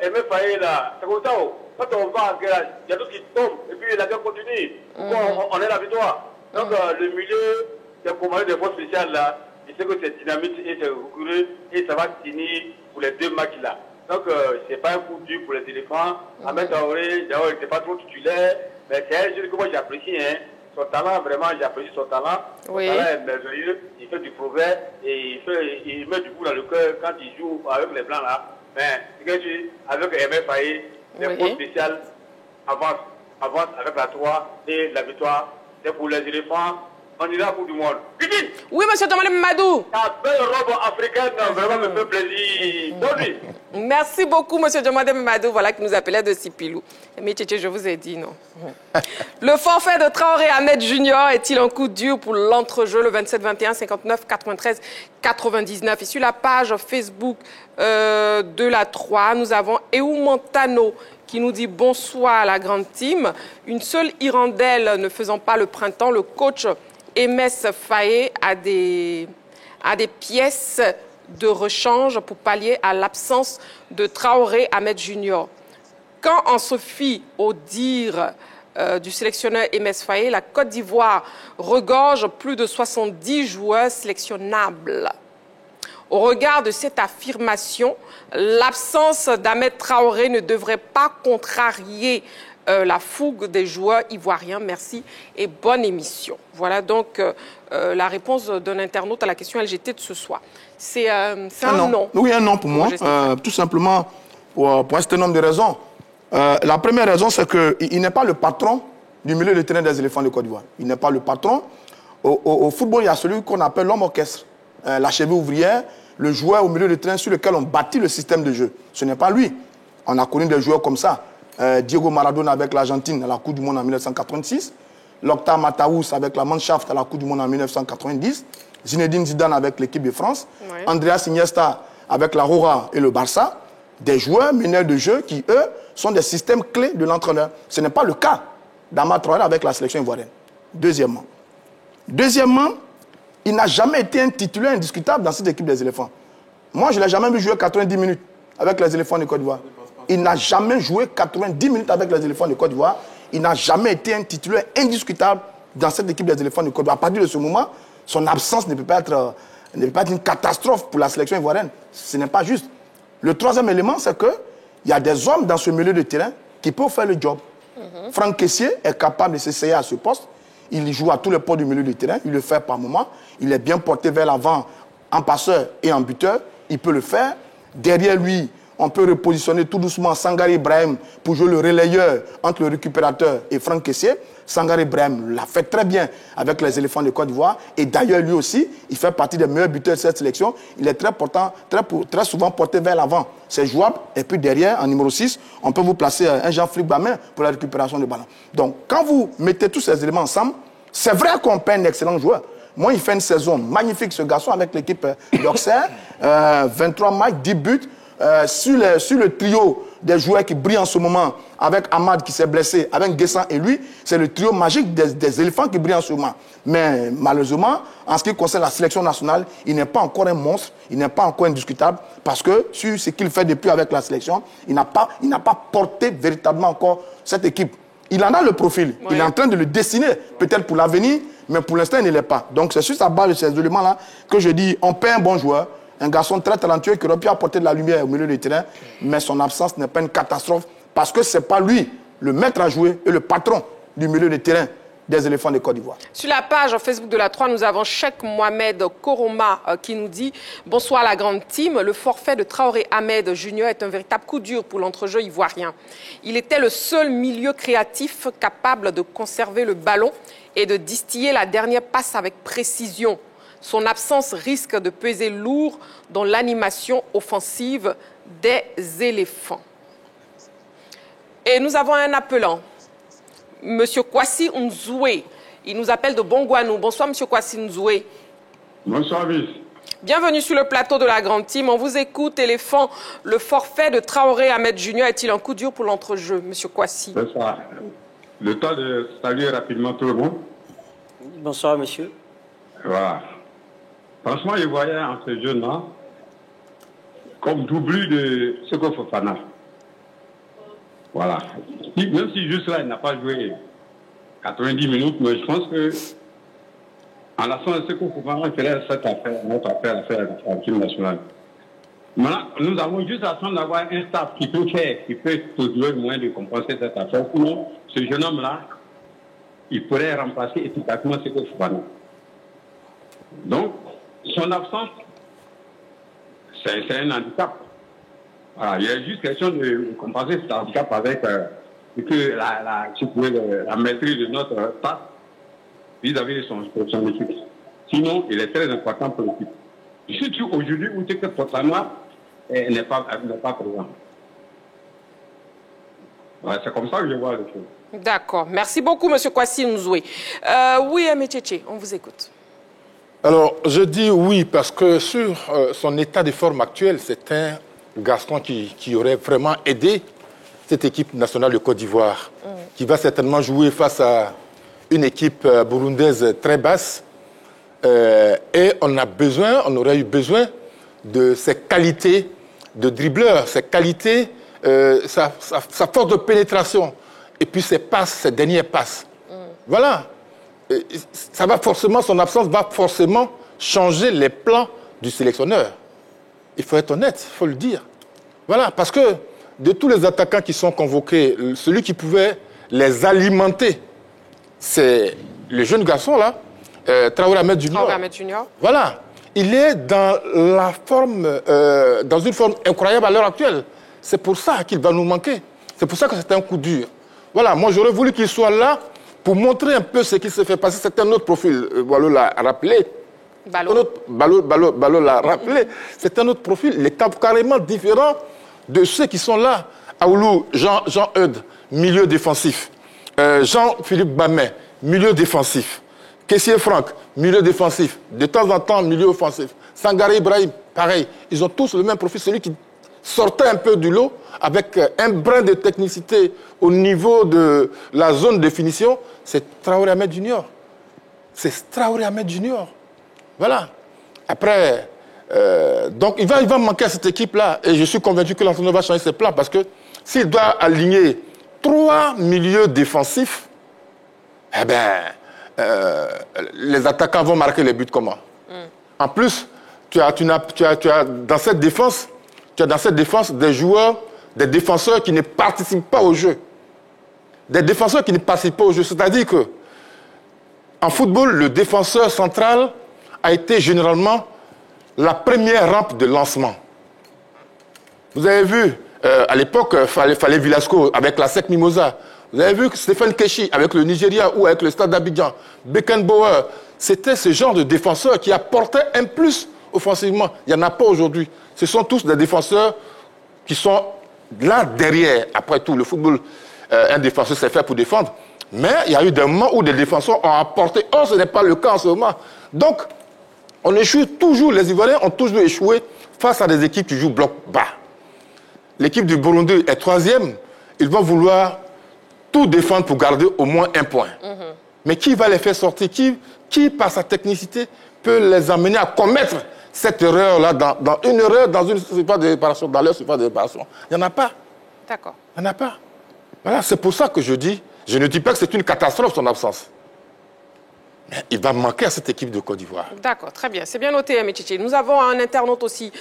Speaker 4: Aimé Faye là, c'est comme ça. Quand on va en guerre, il y a tout qui tombe et puis la guerre continue. On est la victoire. Donc le milieu des commandos des forces spéciales là, je sais que c'est dynamite et c'est rigoureux et ça va finir pour les deux matchs là. Donc c'est pas un coup dur pour les éléphants. Ahmed Traoré, d'ailleurs il n'était pas trop titulaire, mais c'est un jeu que moi j'apprécie. Hein. Son talent, vraiment, j'apprécie son talent.
Speaker 1: Oui.
Speaker 4: Son talent est merveilleux. Il fait du progrès et il met du coup dans le cœur quand il joue avec les blancs là. Mais avec Aimé Faye, les forces spéciales avancent avec la 3 et la victoire. C'est pour les éléphants. On ira au bout du monde.
Speaker 1: Oui, monsieur Djamale Mamadou.
Speaker 4: Ta belle robe africaine, vraiment me fait plaisir. Bonne nuit.
Speaker 1: Merci beaucoup, monsieur Djamale Mamadou, voilà, qui nous appelait de Sipilou. Mais Tchétché, je vous ai dit non. Le forfait de Traoré Ahmed Junior est-il un coup dur pour l'entrejeu, le 27 21 59 93 99? Et sur la page Facebook de la 3, nous avons Eou Montano qui nous dit bonsoir à la grande team. Une seule hirondelle ne faisant pas le printemps, le coach Aimé Faye a des pièces de rechange pour pallier à l'absence de Traoré Ahmed Junior. Quand on se fie au dire du sélectionneur Aimé Faye, la Côte d'Ivoire regorge plus de 70 joueurs sélectionnables. Au regard de cette affirmation, l'absence d'Ahmed Traoré ne devrait pas contrarier la fougue des joueurs ivoiriens. Merci et bonne émission. Voilà donc la réponse d'un internaute à la question LGT de ce soir. C'est un non.
Speaker 3: Oui, un non pour moi, tout simplement pour un certain nombre de raisons. La première raison, c'est qu'il n'est pas le patron du milieu de terrain des éléphants de Côte d'Ivoire. Il n'est pas le patron. Au football, il y a celui qu'on appelle l'homme orchestre, la cheville ouvrière, le joueur au milieu de terrain sur lequel on bâtit le système de jeu. Ce n'est pas lui. On a connu des joueurs comme ça. Diego Maradona avec l'Argentine à la Coupe du Monde en 1986, Loctar Mataous avec la Mannschaft à la Coupe du Monde en 1990, Zinedine Zidane avec l'équipe de France, Andreas Iniesta avec la Roja et le Barça, des joueurs meneurs de jeu qui, eux, sont des systèmes clés de l'entraîneur. Ce n'est pas le cas d'Ahmed Traoré avec la sélection ivoirienne. Deuxièmement, il n'a jamais été un titulaire indiscutable dans cette équipe des éléphants. Moi, je ne l'ai jamais vu jouer 90 minutes avec les éléphants de Côte d'Ivoire. Il n'a jamais joué 90 minutes avec les éléphants de Côte d'Ivoire. Il n'a jamais été un titulaire indiscutable dans cette équipe des éléphants de Côte d'Ivoire. À partir de ce moment, son absence ne peut pas être une catastrophe pour la sélection ivoirienne. Ce n'est pas juste. Le troisième élément, c'est qu'il y a des hommes dans ce milieu de terrain qui peuvent faire le job. Franck Kessié est capable de s'essayer à ce poste. Il joue à tous les postes du milieu de terrain. Il le fait par moment. Il est bien porté vers l'avant en passeur et en buteur. Il peut le faire. Derrière lui, on peut repositionner tout doucement Sangaré Ibrahim pour jouer le relayeur entre le récupérateur et Franck Kessié. Sangaré Ibrahim l'a fait très bien avec les éléphants de Côte d'Ivoire. Et d'ailleurs, lui aussi, il fait partie des meilleurs buteurs de cette sélection. Il est très souvent porté vers l'avant. C'est jouable. Et puis derrière, en numéro 6, on peut vous placer un Jean-Philippe Bamin pour la récupération de ballon. Donc, quand vous mettez tous ces éléments ensemble, c'est vrai qu'on paie un excellent joueur. Moi, il fait une saison magnifique, ce garçon, avec l'équipe d'Auxerre. 23 matchs, 10 buts. Sur le trio des joueurs qui brillent en ce moment, avec Ahmad qui s'est blessé, avec Guessan et lui, c'est le trio magique des éléphants qui brillent en ce moment. Mais malheureusement, en ce qui concerne la sélection nationale, il n'est pas encore un monstre, il n'est pas encore indiscutable, parce que sur ce qu'il fait depuis avec la sélection, il n'a pas porté véritablement encore cette équipe. Il en a le profil, il est en train de le dessiner, peut-être pour l'avenir, mais pour l'instant, il ne l'est pas. Donc c'est sur sa base de ces éléments-là que je dis, on paie un bon joueur, un garçon très talentueux qui aurait pu apporter de la lumière au milieu du terrain, mais son absence n'est pas une catastrophe parce que ce n'est pas lui le maître à jouer et le patron du milieu de terrain des éléphants de Côte d'Ivoire.
Speaker 1: Sur la page Facebook de la 3, nous avons Cheikh Mohamed Koroma qui nous dit « Bonsoir la grande team, le forfait de Traoré Ahmed Junior est un véritable coup dur pour l'entrejeu ivoirien. Il était le seul milieu créatif capable de conserver le ballon et de distiller la dernière passe avec précision. Son absence risque de peser lourd dans l'animation offensive des éléphants. » Et nous avons un appelant, Monsieur Kwasi Nzoué. Il nous appelle de Bongouanou. Bonsoir, Monsieur Kwasi Nzoué.
Speaker 6: Bonsoir, Miss.
Speaker 1: Bienvenue sur le plateau de la Grande Team. On vous écoute, éléphant. Le forfait de Traoré Ahmed Junior est-il un coup dur pour l'entrejeu, Monsieur Kwasi?
Speaker 6: Bonsoir. Le temps de saluer rapidement tout le monde.
Speaker 12: Bonsoir, monsieur.
Speaker 6: Voilà. Franchement, je voyais en ce jeune-là comme doublure de Seko Fofana. Voilà. Même si juste là, il n'a pas joué 90 minutes, mais je pense que en la fin de Seko Fofana, il fallait cette affaire, notre affaire, à l'équipe nationale. Maintenant, nous avons juste attendre d'avoir un staff qui peut trouver le moyen de compenser cette affaire. Sinon, ce jeune homme-là, il pourrait remplacer efficacement Seko Fofana. Donc, son absence, c'est un handicap. Voilà, il y a juste question de compenser cet handicap avec la maîtrise de notre passe vis-à-vis de son équipe. Sinon, il est très important pour l'équipe. Surtout aujourd'hui où Seko Fofana n'est pas présent. Voilà, c'est comme ça que je vois les choses.
Speaker 1: D'accord. Merci beaucoup, M. Kwasi Nzoué. Oui, Métchéché, on vous écoute.
Speaker 13: Alors, je dis oui parce que sur son état de forme actuel, c'est un garçon qui aurait vraiment aidé cette équipe nationale de Côte d'Ivoire, qui va certainement jouer face à une équipe burundaise très basse. Et on aurait eu besoin de ses qualités de dribbleur, ses qualités, sa force de pénétration, et puis ses passes, ses dernières passes. Voilà. Ça va forcément, son absence va forcément changer les plans du sélectionneur. Il faut être honnête, il faut le dire. Voilà, parce que de tous les attaquants qui sont convoqués, celui qui pouvait les alimenter, c'est le jeune garçon là, Traoré Ahmed Junior. Voilà, il est dans la forme, dans une forme incroyable à l'heure actuelle. C'est pour ça qu'il va nous manquer. C'est pour ça que c'est un coup dur. Voilà, moi j'aurais voulu qu'il soit là pour montrer un peu ce qui se fait passer. C'est un autre profil. Ballot l'a rappelé. Ballot l'a rappelé. C'est un autre profil. Il est carrément différent de ceux qui sont là. Aoulou, Jean-Eudes, milieu défensif. Jean-Philippe Bamet, milieu défensif. Kessié Franck, milieu défensif. De temps en temps, milieu offensif. Sangaré Ibrahim, pareil. Ils ont tous le même profil. Celui qui sortait un peu du lot avec un brin de technicité au niveau de la zone de finition, c'est Traoré Ahmed Junior. C'est Traoré Ahmed Junior. Voilà. Après, donc il va manquer à cette équipe-là. Et je suis convaincu que l'entraîneur va changer ses plans parce que s'il doit aligner 3 milieux défensifs, eh bien, les attaquants vont marquer les buts comment? En plus, tu as dans cette défense, des joueurs, des défenseurs qui ne participent pas au jeu. Des défenseurs qui ne participent pas au jeu. C'est-à-dire que, en football, le défenseur central a été généralement la première rampe de lancement. Vous avez vu, à l'époque, fallait Villasco avec la SEC Mimosa. Vous avez vu Stéphane Keshi avec le Nigeria ou avec le Stade d'Abidjan. Beckenbauer, c'était ce genre de défenseur qui apportait un plus offensivement. Il n'y en a pas aujourd'hui. Ce sont tous des défenseurs qui sont là derrière. Après tout, le football, un défenseur c'est fait pour défendre. Mais il y a eu des moments où des défenseurs ont apporté. Or, ce n'est pas le cas en ce moment. Donc, on échoue toujours, les Ivoiriens ont toujours échoué face à des équipes qui jouent bloc bas. L'équipe du Burundi est 3e. Ils vont vouloir tout défendre pour garder au moins un point. Mais qui va les faire sortir? Qui, par sa technicité, peut les amener à commettre cette erreur-là dans une erreur, dans une surface de réparation, dans leur surface de réparation? Il n'y en a pas.
Speaker 1: D'accord.
Speaker 13: Il n'y en a pas. Voilà, c'est pour ça que je ne dis pas que c'est une catastrophe son absence. Mais il va manquer à cette équipe de Côte d'Ivoire.
Speaker 1: D'accord, très bien. C'est bien noté, Métchéché. Nous avons un internaute aussi,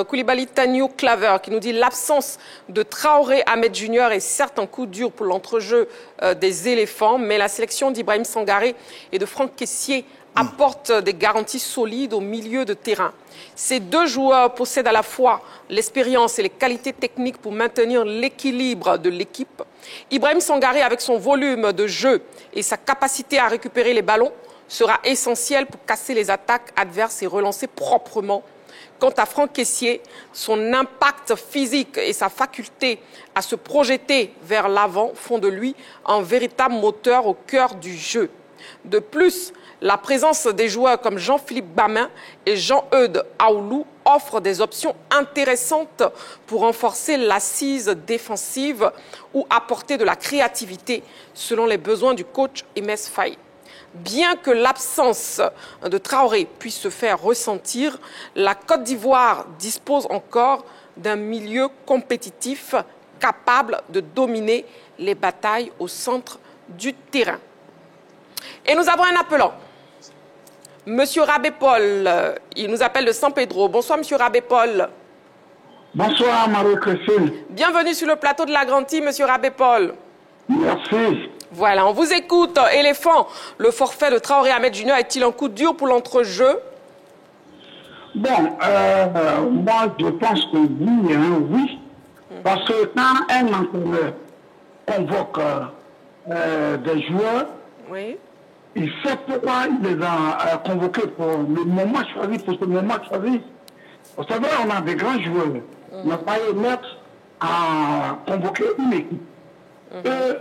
Speaker 1: Koulibaly Tanyo Claver, qui nous dit l'absence de Traoré Ahmed Junior est certes un coup dur pour l'entrejeu des éléphants, mais la sélection d'Ibrahim Sangaré et de Franck Kessié apporte des garanties solides au milieu de terrain. Ces deux joueurs possèdent à la fois l'expérience et les qualités techniques pour maintenir l'équilibre de l'équipe. Ibrahim Sangaré, avec son volume de jeu et sa capacité à récupérer les ballons, sera essentiel pour casser les attaques adverses et relancer proprement. Quant à Franck Kessié, son impact physique et sa faculté à se projeter vers l'avant font de lui un véritable moteur au cœur du jeu. De plus, la présence des joueurs comme Jean-Philippe Bamin et Jean-Eudes Aoulou offre des options intéressantes pour renforcer l'assise défensive ou apporter de la créativité selon les besoins du coach Imès Faye. Bien que l'absence de Traoré puisse se faire ressentir, la Côte d'Ivoire dispose encore d'un milieu compétitif capable de dominer les batailles au centre du terrain. Et nous avons un appelant. Monsieur Rabé Paul, il nous appelle de San Pedro. Bonsoir, Monsieur Rabé Paul.
Speaker 7: Bonsoir, Marie-Christine.
Speaker 1: Bienvenue sur le plateau de la Grande-Île, Monsieur Rabé Paul.
Speaker 7: Merci.
Speaker 1: Voilà, on vous écoute. Éléphant, le forfait de Traoré Ahmed Junior est-il un coup dur pour l'entrejeu?
Speaker 7: Bon, moi, je pense que oui, hein, oui. Parce que quand un entraîneur convoque des joueurs,
Speaker 1: oui,
Speaker 7: il sait pourquoi il les a convoqués pour le moment choisi, pour ce moment choisi. Vous savez, on a des grands joueurs. On n'a pas eu mettre à convoquer une équipe. Et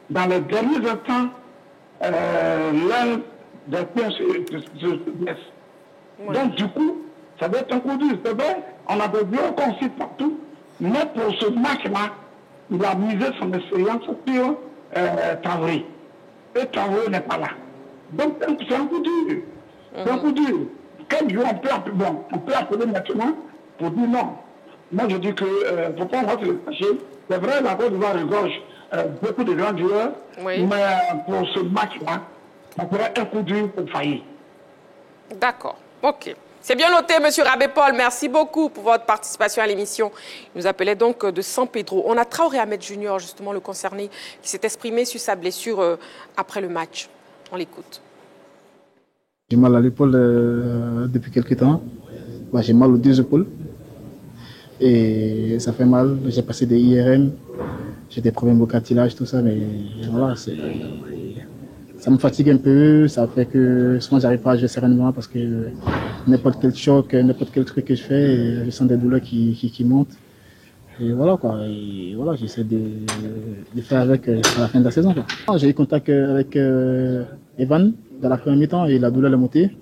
Speaker 7: dans les derniers instants, l'un des points se blesse. Donc, du coup, ça doit être un coup dur. C'est vrai, on a des joueurs qu'on cite partout, mais pour ce match-là, il a misé son expérience sur Traoré. Et Traoré n'est pas là. Donc, c'est un coup dur. C'est un coup dur. Quel joueur on peut appeler maintenant pour dire non. Moi, je dis que faut pas se le cacher. C'est vrai, la Côte d'Ivoire regorge beaucoup de grands joueurs, mais pour ce match-là, ça pourrait être un coup dur pour faillir.
Speaker 1: D'accord. OK. C'est bien noté, Monsieur Rabé Paul. Merci beaucoup pour votre participation à l'émission. Il nous appelait donc de San Pedro. On a Traoré Ahmed Junior, justement, le concerné, qui s'est exprimé sur sa blessure après le match. On l'écoute.
Speaker 8: J'ai mal à l'épaule depuis quelques temps. J'ai mal aux deux épaules. Et ça fait mal. J'ai passé des IRM. J'ai des problèmes au cartilage, tout ça. Mais voilà, ça me fatigue un peu. Ça fait que souvent, j'arrive pas à jouer sereinement parce que n'importe quel choc, n'importe quel truc que je fais, je sens des douleurs qui montent. Et voilà quoi. Et voilà, j'essaie de faire avec à la fin de la saison. J'ai eu contact avec Evan dans la première mi-temps et la douleur est montée.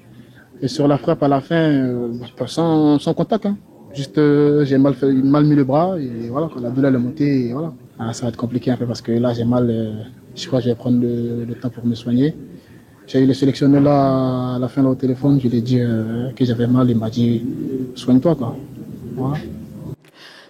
Speaker 8: Et sur la frappe à la fin, sans contact. Hein. Juste, j'ai mal mis le bras et voilà, quand la douleur est montée, et voilà. Ça va être compliqué un peu parce que là j'ai mal. Je crois que je vais prendre le temps pour me soigner. J'ai eu le sélectionneur là à la fin là, au téléphone. Je lui ai dit que j'avais mal. Il m'a dit soigne-toi quoi. Voilà.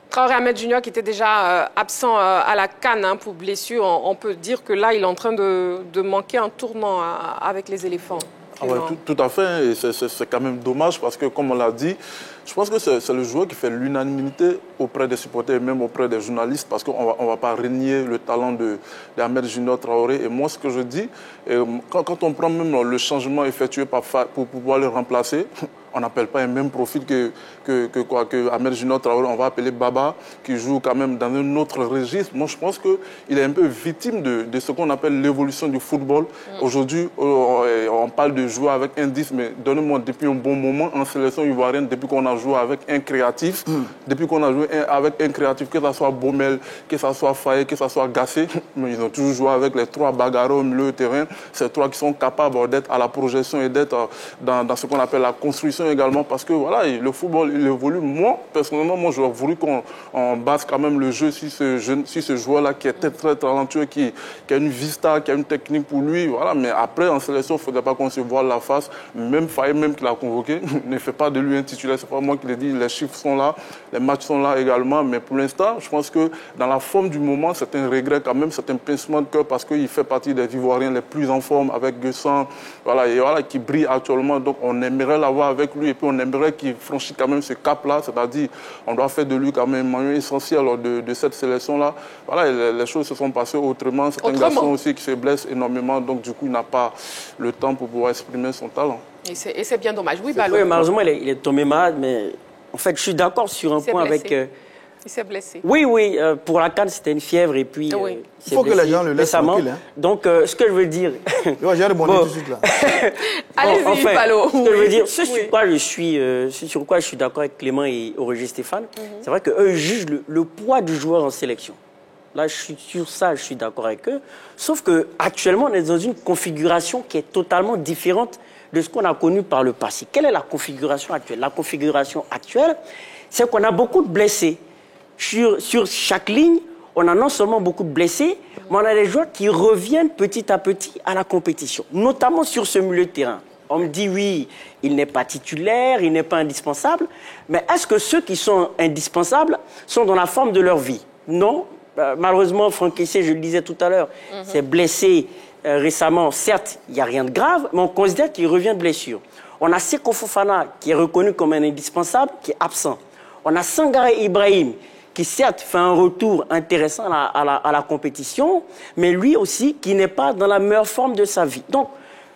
Speaker 1: Traoré Ahmed Junior qui était déjà absent à la CAN pour blessure, on peut dire que là il est en train de manquer un tournant avec les éléphants.
Speaker 11: Ah ouais, tout à fait, et c'est quand même dommage parce que comme on l'a dit, je pense que c'est le joueur qui fait l'unanimité auprès des supporters et même auprès des journalistes parce qu'on ne va pas renier le talent d'Ahmed Junior Traoré. Et moi ce que je dis, quand on prend même le changement effectué pour pouvoir le remplacer, on n'appelle pas un même profil que Ahmed Junior Traoré, on va appeler Baba, qui joue quand même dans un autre registre. Moi, je pense qu'il est un peu victime de ce qu'on appelle l'évolution du football. Aujourd'hui, on parle de jouer avec un 10, mais donnez-moi depuis un bon moment en sélection ivoirienne, depuis qu'on a joué avec un créatif, depuis qu'on a joué avec un créatif, que ce soit Baumel, que ce soit Faye, que ce soit Gassé, mais ils ont toujours joué avec les trois bagarreurs au milieu de terrain, ces trois qui sont capables d'être à la projection et d'être dans ce qu'on appelle la construction également, parce que voilà, le football il évolue. Moi, personnellement, j'aurais voulu qu'on base quand même le jeu si ce joueur-là qui est très, très talentueux, qui a une vista, qui a une technique pour lui, voilà. Mais après, en sélection, il ne faudrait pas qu'on se voile la face. Même Faye, même qui l'a convoqué, ne fait pas de lui un titulaire. C'est pas moi qui l'ai dit, les chiffres sont là, les matchs sont là également. Mais pour l'instant, je pense que dans la forme du moment, c'est un regret quand même, c'est un pincement de cœur parce qu'il fait partie des Ivoiriens les plus en forme avec Guessan, voilà, et voilà, qui brille actuellement. Donc on aimerait l'avoir avec lui et puis on aimerait qu'il franchisse quand même ce cap-là, c'est-à-dire on doit faire de lui quand même un maillon essentiel de cette sélection-là. Voilà, les choses se sont passées autrement. C'est un garçon aussi qui se blesse énormément, donc du coup il n'a pas le temps pour pouvoir exprimer son talent.
Speaker 1: Et c'est bien dommage. Oui,
Speaker 12: malheureusement il est tombé malade, mais en fait je suis d'accord sur un point avec
Speaker 1: Il s'est blessé.
Speaker 12: Oui, pour la CAN, c'était une fièvre et puis...
Speaker 1: Oui.
Speaker 3: Il faut que les gens le laissent tranquille. Hein.
Speaker 12: Donc, ce que je veux dire...
Speaker 3: J'ai rebondi tout de suite là.
Speaker 1: Allez-y, Palo.
Speaker 12: Ce que je veux dire, sur quoi je suis d'accord avec Clément et Aurélien Stéphane, c'est vrai qu'eux jugent le poids du joueur en sélection. Là, sur ça, je suis d'accord avec eux. Sauf qu'actuellement, on est dans une configuration qui est totalement différente de ce qu'on a connu par le passé. Quelle est la configuration actuelle? La configuration actuelle, c'est qu'on a beaucoup de blessés. Sur chaque ligne, on a non seulement beaucoup de blessés, mais on a des joueurs qui reviennent petit à petit à la compétition, notamment sur ce milieu de terrain. On me dit oui, il n'est pas titulaire, il n'est pas indispensable, mais est-ce que ceux qui sont indispensables sont dans la forme de leur vie? Non. Malheureusement, Franck Kessié, je le disais tout à l'heure, s'est blessé récemment. Certes, il n'y a rien de grave, mais on considère qu'il revient de blessure. On a Seko Fofana, qui est reconnu comme un indispensable, qui est absent. On a Sangaré Ibrahim, qui certes fait un retour intéressant à la compétition, mais lui aussi qui n'est pas dans la meilleure forme de sa vie. Donc,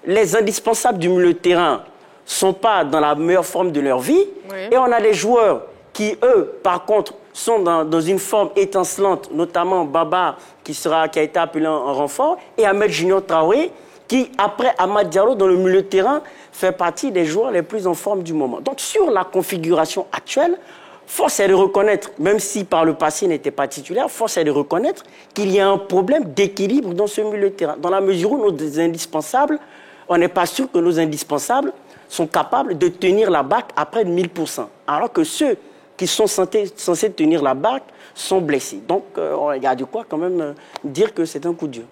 Speaker 12: les indispensables du milieu de terrain ne sont pas dans la meilleure forme de leur vie, et on a des joueurs qui, eux, par contre, sont dans une forme étincelante, notamment Baba, qui a été appelé en renfort, et Ahmed Junior Traoré, qui, après Amad Diallo, dans le milieu de terrain, fait partie des joueurs les plus en forme du moment. Donc, sur la configuration actuelle, force est de reconnaître, même si par le passé il n'était pas titulaire, force est de reconnaître qu'il y a un problème d'équilibre dans ce milieu de terrain. Dans la mesure où nos indispensables, on n'est pas sûr que nos indispensables sont capables de tenir la barque à près de 1000%. Alors que ceux qui sont censés tenir la barque sont blessés. Donc, il y a de quoi quand même dire que c'est un coup de Dieu.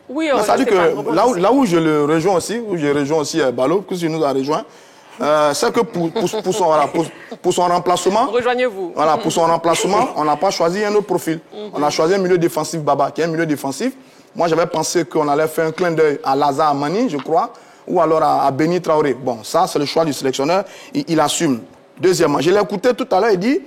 Speaker 1: Oui,
Speaker 3: ça veut dire que là où je le rejoins aussi, Balo, que tu nous as rejoint, c'est que pour son remplacement,
Speaker 1: rejoignez-vous.
Speaker 3: Voilà, pour son remplacement, on n'a pas choisi un autre profil. On a choisi un milieu défensif, Baba, qui est un milieu défensif. Moi, j'avais pensé qu'on allait faire un clin d'œil à Lazare Amani, je crois, ou alors à Béni Traoré. Bon, ça, c'est le choix du sélectionneur. Il assume. Deuxièmement, je l'ai écouté tout à l'heure, il dit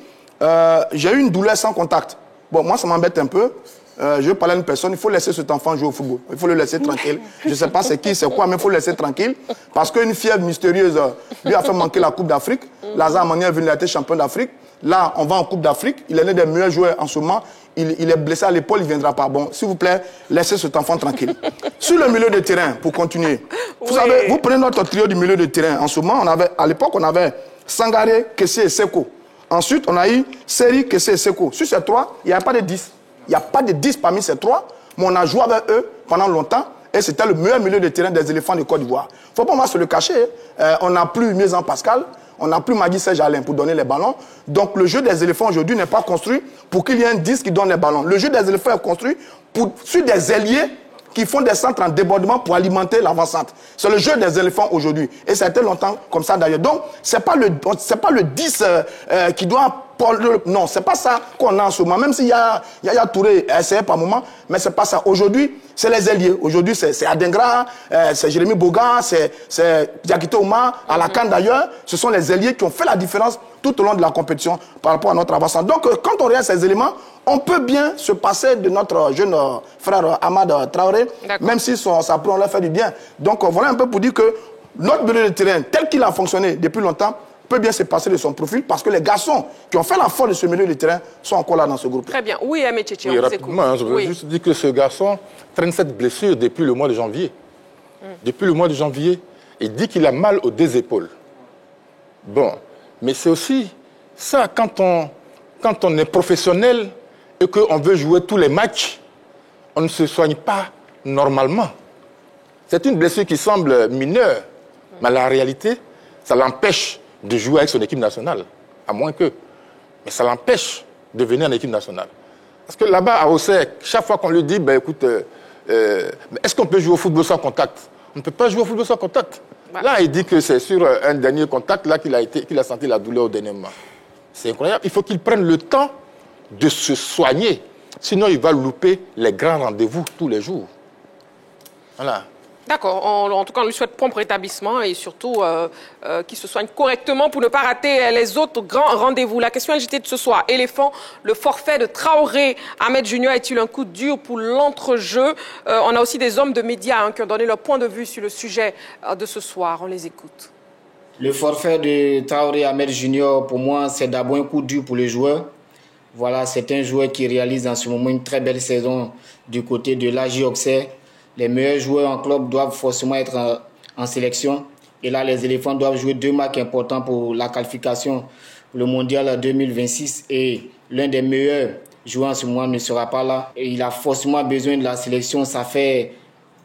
Speaker 3: j'ai eu une douleur sans contact. Bon, moi, ça m'embête un peu. Je veux parler à une personne, il faut laisser cet enfant jouer au football. Il faut le laisser tranquille. Je ne sais pas c'est qui, c'est quoi, mais il faut le laisser tranquille. Parce qu'une fièvre mystérieuse lui a fait manquer la Coupe d'Afrique. Lazare Amani est venu, il a été champion d'Afrique. Là, on va en Coupe d'Afrique. Il est l'un des meilleurs joueurs en ce moment. Il est blessé à l'épaule, il ne viendra pas. Bon, s'il vous plaît, laissez cet enfant tranquille. Sur le milieu de terrain, pour continuer. Vous savez, vous prenez notre trio du milieu de terrain. En ce moment, à l'époque, on avait Sangaré, Kessié et Seko. Ensuite, on a eu Seri, Kessié et Seko. Sur ces trois, il n'y a pas de 10. Il n'y a pas de 10 parmi ces trois, mais on a joué avec eux pendant longtemps et c'était le meilleur milieu de terrain des éléphants de Côte d'Ivoire. Il ne faut pas se le cacher. On n'a plus Miezan Pascal, on n'a plus Magui Serge Alain pour donner les ballons. Donc le jeu des éléphants aujourd'hui n'est pas construit pour qu'il y ait un 10 qui donne les ballons. Le jeu des éléphants est construit sur des ailiers qui font des centres en débordement pour alimenter l'avant-centre. C'est le jeu des éléphants aujourd'hui. Et ça a été longtemps comme ça d'ailleurs. Donc, ce n'est pas le 10 qui doit... Non, ce n'est pas ça qu'on a en ce moment. Même s'il y a Touré essayé par moment, mais ce n'est pas ça. Aujourd'hui, c'est les ailiers. Aujourd'hui, c'est Adengra, c'est Jérémy Boga, c'est Diakité Ouma, à la CAN d'ailleurs. Ce sont les ailiers qui ont fait la différence tout au long de la compétition par rapport à notre avancement. Donc, quand on regarde ces éléments, on peut bien se passer de notre jeune frère Amad Traoré, même si ça peut leur faire du bien. Donc, voilà un peu pour dire que notre milieu de terrain, tel qu'il a fonctionné depuis longtemps, peut bien se passer de son profil parce que les garçons qui ont fait la force de ce milieu de terrain sont encore là dans ce groupe.
Speaker 1: Très bien. Oui, Ahmed Tchétché,
Speaker 13: oui, rapidement, je veux juste dire que ce garçon traîne cette blessure depuis le mois de janvier. Depuis le mois de janvier, il dit qu'il a mal aux deux épaules. Bon, mais c'est aussi ça, quand on est professionnel et qu'on veut jouer tous les matchs, on ne se soigne pas normalement. C'est une blessure qui semble mineure, mais la réalité, ça l'empêche de jouer avec son équipe nationale, à moins que. Mais ça l'empêche de venir en équipe nationale. Parce que là-bas, à Auxerre, chaque fois qu'on lui dit, ben, écoute, est-ce qu'on peut jouer au football sans contact? On ne peut pas jouer au football sans contact. Là, il dit que c'est sur un dernier contact là qu'il a senti la douleur au dernier moment. C'est incroyable. Il faut qu'il prenne le temps de se soigner. Sinon, il va louper les grands rendez-vous tous les jours. Voilà.
Speaker 1: D'accord. En tout cas, on lui souhaite prompt rétablissement et surtout qu'il se soigne correctement pour ne pas rater les autres grands rendez-vous. La question LGT de ce soir, éléphant, le forfait de Traoré Ahmed Junior est-il un coup dur pour l'entrejeu? On a aussi des hommes de médias qui ont donné leur point de vue sur le sujet de ce soir. On les écoute.
Speaker 2: Le forfait de Traoré Ahmed Junior, pour moi, c'est d'abord un coup dur pour les joueurs. Voilà, c'est un joueur qui réalise en ce moment une très belle saison du côté de l'AJ Auxerre. Les meilleurs joueurs en club doivent forcément être en sélection. Et là, les éléphants doivent jouer 2 matchs importants pour la qualification pour le mondial 2026. Et l'un des meilleurs joueurs en ce moment ne sera pas là. Et il a forcément besoin de la sélection.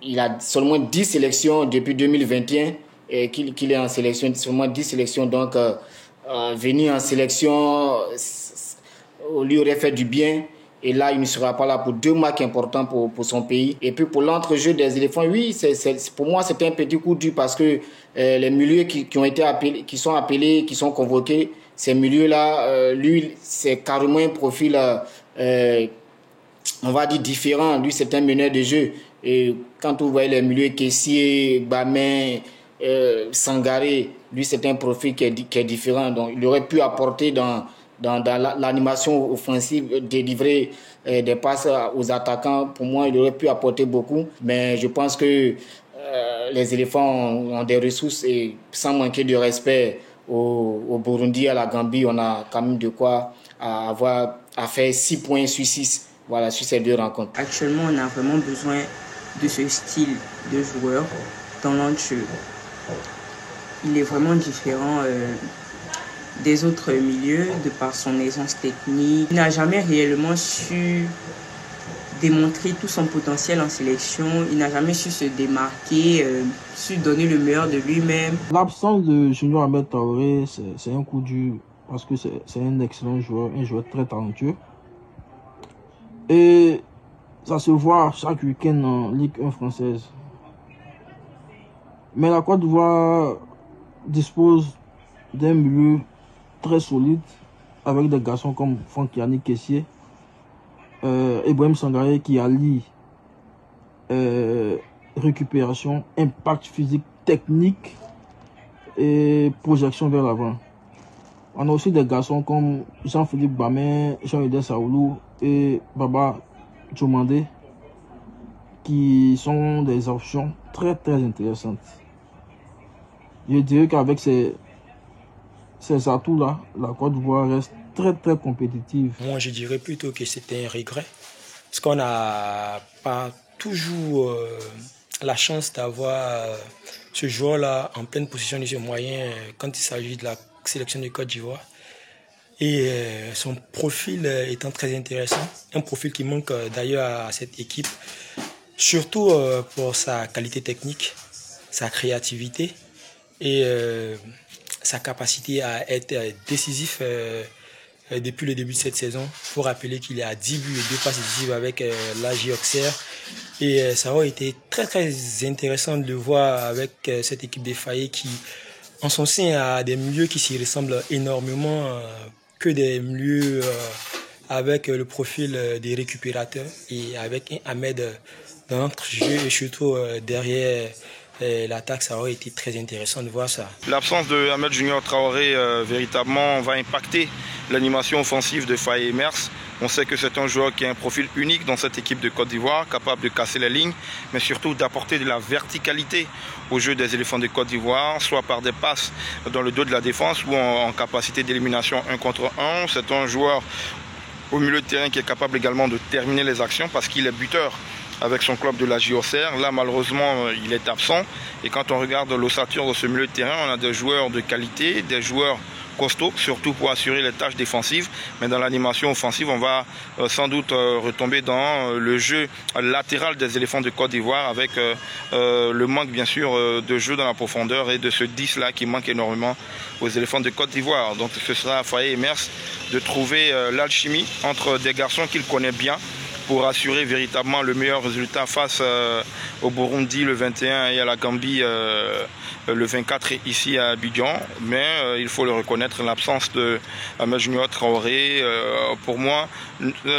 Speaker 2: Il a seulement 10 sélections depuis 2021 et qu'il est en sélection, seulement 10 sélections. Donc, venir en sélection lui aurait fait du bien. Et là, il ne sera pas là pour 2 matchs importants pour son pays. Et puis pour l'entrejeu des éléphants, oui, pour moi, c'est un petit coup dur parce que les milieux qui ont été appelés, qui sont appelés, qui sont convoqués, ces milieux-là, lui, c'est carrément un profil, on va dire, différent. Lui, c'est un meneur de jeu. Et quand vous voyez les milieux Kessié, Bamin, Sangaré, lui, c'est un profil qui est différent. Donc, il aurait pu apporter dans l'animation offensive, délivrer des passes aux attaquants. Pour moi, il aurait pu apporter beaucoup. Mais je pense que les éléphants ont des ressources et sans manquer de respect au Burundi, à la Gambie, on a quand même de quoi à faire 6 points sur 6 voilà, sur ces 2 rencontres.
Speaker 9: Actuellement, on a vraiment besoin de ce style de joueur dans l'entre-jeu. Il est vraiment différent des autres milieux de par son aisance technique. Il n'a jamais réellement su démontrer tout son potentiel en sélection. Il n'a jamais su se démarquer, su donner le meilleur de lui-même.
Speaker 23: L'absence de Junior Ahmed Traoré, c'est un coup dur parce que c'est un excellent joueur, un joueur très talentueux. Et ça se voit chaque week-end en Ligue 1 française. Mais la Côte d'Ivoire dispose d'un milieu très solide avec des garçons comme Franck Yannick Kessié, Ibrahim Sangaré qui allie récupération, impact physique, technique et projection vers l'avant. On a aussi des garçons comme Jean-Philippe Bamin, Jean-Edouard Saoulou et Baba Djomandé qui sont des options très très intéressantes. Je dirais qu'avec ces atouts-là, la Côte d'Ivoire reste très très compétitive.
Speaker 24: Moi, je dirais plutôt que c'était un regret. Parce qu'on n'a pas toujours la chance d'avoir ce joueur-là en pleine possession de ses moyens quand il s'agit de la sélection de Côte d'Ivoire. Et son profil étant très intéressant, un profil qui manque d'ailleurs à cette équipe, surtout pour sa qualité technique, sa créativité et sa capacité à être décisif depuis le début de cette saison. Il faut rappeler qu'il est à 10 buts et 2 passes décisives avec l'AJ Auxerre. Et ça aurait été très très intéressant de le voir avec cette équipe des Fayets qui, en son sein, a des milieux qui s'y ressemblent énormément, que des milieux avec le profil des récupérateurs et avec un Ahmed dans l'entrejeu et surtout derrière l'attaque. Ça aurait été très intéressant de voir ça.
Speaker 25: L'absence de Ahmed Junior Traoré véritablement va impacter l'animation offensive de Faye Emers. On sait que c'est un joueur qui a un profil unique dans cette équipe de Côte d'Ivoire, capable de casser les lignes, mais surtout d'apporter de la verticalité au jeu des éléphants de Côte d'Ivoire, soit par des passes dans le dos de la défense ou en capacité d'élimination 1 contre 1. C'est un joueur au milieu de terrain qui est capable également de terminer les actions parce qu'il est buteur avec son club de l'AJ Auxerre. Là, malheureusement, il est absent. Et quand on regarde l'ossature de ce milieu de terrain, on a des joueurs de qualité, des joueurs costauds, surtout pour assurer les tâches défensives. Mais dans l'animation offensive, on va sans doute retomber dans le jeu latéral des éléphants de Côte d'Ivoire avec le manque, bien sûr, de jeu dans la profondeur et de ce 10-là qui manque énormément aux éléphants de Côte d'Ivoire. Donc ce sera à Faye Emers de trouver l'alchimie entre des garçons qu'il connaît bien pour assurer véritablement le meilleur résultat face au Burundi le 21 et à la Gambie le 24 ici à Abidjan. Mais il faut le reconnaître, l'absence de Ahmed Junior Traoré, pour moi,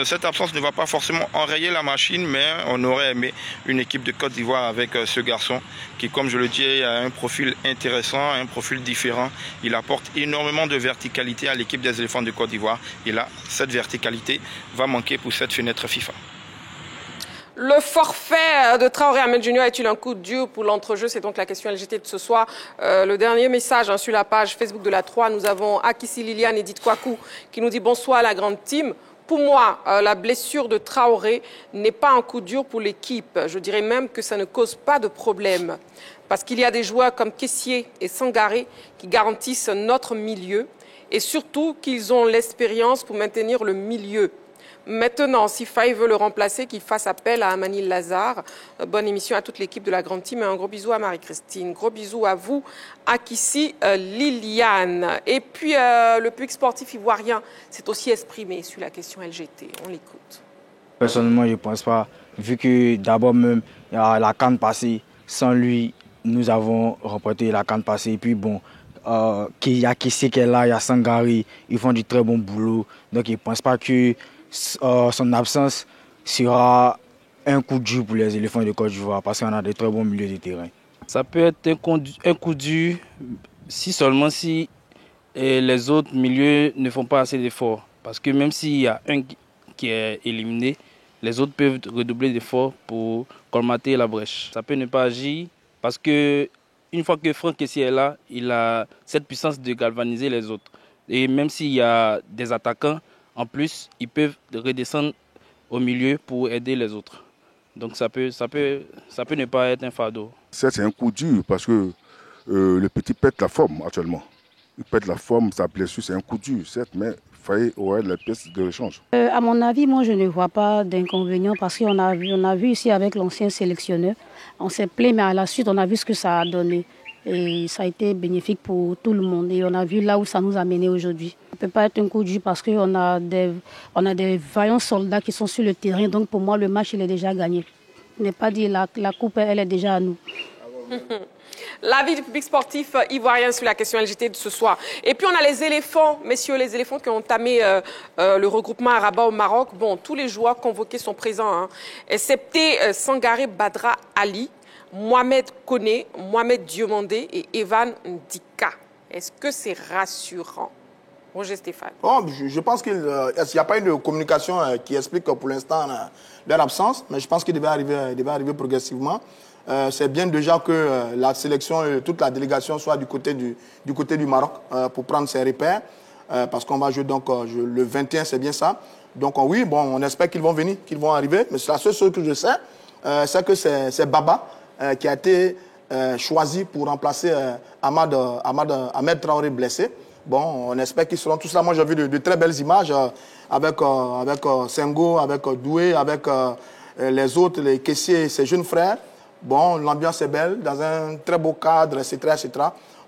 Speaker 25: cette absence ne va pas forcément enrayer la machine, mais on aurait aimé une équipe de Côte d'Ivoire avec ce garçon qui, comme je le dis, a un profil intéressant, un profil différent. Il apporte énormément de verticalité à l'équipe des éléphants de Côte d'Ivoire. Et là, cette verticalité va manquer pour cette fenêtre FIFA.
Speaker 1: Le forfait de Traoré Ahmed Junior est-il un coup dur pour l'entrejeu? C'est donc la question LGT de ce soir. Le dernier message sur la page Facebook de la 3, nous avons Akissi Liliane et Edith Kwaku qui nous dit bonsoir à la grande team. Pour moi, la blessure de Traoré n'est pas un coup dur pour l'équipe. Je dirais même que ça ne cause pas de problème. Parce qu'il y a des joueurs comme Kessié et Sangaré qui garantissent notre milieu et surtout qu'ils ont l'expérience pour maintenir le milieu. Maintenant, si Faye veut le remplacer, qu'il fasse appel à Amani Lazare. Bonne émission à toute l'équipe de la Grande Team et un gros bisou à Marie-Christine. Gros bisou à vous, à Kissi, Liliane. Et puis, le public sportif ivoirien s'est aussi exprimé sur la question LGT. On l'écoute.
Speaker 10: Personnellement, je ne pense pas, vu que d'abord même, la CAN passée, sans lui, nous avons remporté la CAN passée. Et puis bon, il y a Kissé qui est là, il y a Sangari, ils font du très bon boulot. Donc je ne pense pas que son absence sera un coup dur pour les éléphants de Côte d'Ivoire parce qu'on a de très bons milieux de terrain.
Speaker 14: Ça peut être un coup dur si seulement si les autres milieux ne font pas assez d'efforts. Parce que même s'il y a un qui est éliminé, les autres peuvent redoubler d'efforts pour colmater la brèche. Ça peut ne pas agir parce que une fois que Franck Kessié est là, il a cette puissance de galvaniser les autres. Et même s'il y a des attaquants, en plus, ils peuvent redescendre au milieu pour aider les autres. Donc ça peut ne pas être un fardeau.
Speaker 22: C'est un coup dur parce que le petit pète la forme actuellement. Il pète la forme, sa blessure, c'est un coup dur, certes, mais Faye aurait la pièce de rechange.
Speaker 15: À mon avis, moi je ne vois pas d'inconvénient parce qu'on a vu ici avec l'ancien sélectionneur. On s'est plaint, mais à la suite, on a vu ce que ça a donné. Et ça a été bénéfique pour tout le monde. Et on a vu là où ça nous a mené aujourd'hui. Ça ne peut pas être un coup dur parce qu'on a des vaillants soldats qui sont sur le terrain. Donc pour moi, le match, il est déjà gagné. Je n'ai pas dit la coupe, elle est déjà à nous.
Speaker 1: L'avis du public sportif ivoirien sur la question LGT de ce soir. Et puis on a les éléphants, messieurs, les éléphants qui ont entamé le regroupement à Rabat au Maroc. Bon, tous les joueurs convoqués sont présents, hein, excepté Sangaré Badra Ali, Mohamed Koné, Mohamed Diomandé et Evan Ndika. Est-ce que c'est rassurant? Roger Stéphane.
Speaker 3: Oh, je pense qu'il n'y a pas eu de communication qui explique pour l'instant leur absence, mais je pense qu'il devait arriver progressivement. C'est bien déjà que la sélection, toute la délégation soit du côté du Maroc pour prendre ses repères, parce qu'on va jouer donc le 21, c'est bien ça. Donc oui, bon, on espère qu'ils vont venir, qu'ils vont arriver, mais la seule chose que je sais, c'est que c'est Baba qui a été choisi pour remplacer Ahmed Traoré blessé. Bon, on espère qu'ils seront tous là. Moi, j'ai vu de très belles images avec Sengo, avec Doué, avec les autres, les caissiers et ses jeunes frères. Bon, l'ambiance est belle, dans un très beau cadre, etc., etc.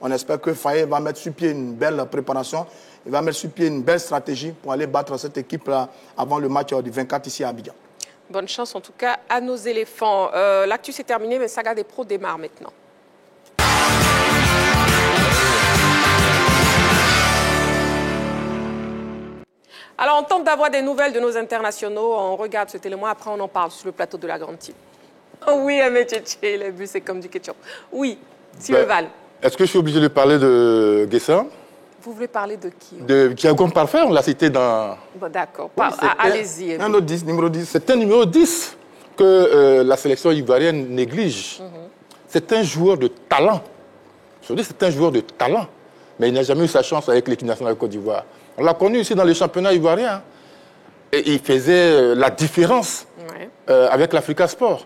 Speaker 3: On espère que Faye va mettre sur pied une belle préparation. Il va mettre sur pied une belle stratégie pour aller battre cette équipe-là avant le match du 24 ici à Abidjan.
Speaker 1: Bonne chance en tout cas à nos éléphants. L'actu s'est terminé, mais Saga des pros démarre maintenant. Alors, on tente d'avoir des nouvelles de nos internationaux. On regarde ce télémoin, après on en parle sur le plateau de la Grande Team. Oh oui, Ahmed Tchétché, les buts, c'est comme du ketchup. Oui, Sylvain.
Speaker 13: Est-ce que je suis obligé de parler de Guessa?
Speaker 1: Vous voulez parler de qui?
Speaker 13: De Thiago Parfait, on l'a cité dans...
Speaker 1: Bon, d'accord,
Speaker 13: oui,
Speaker 1: allez-y.
Speaker 13: Un autre 10, numéro 10. C'est un numéro 10 que la sélection ivoirienne néglige. C'est un joueur de talent. Je veux dire, c'est un joueur de talent. Mais il n'a jamais eu sa chance avec l'équipe nationale de Côte d'Ivoire. On l'a connu ici dans les championnats ivoiriens. Et il faisait la différence avec l'Africa Sport.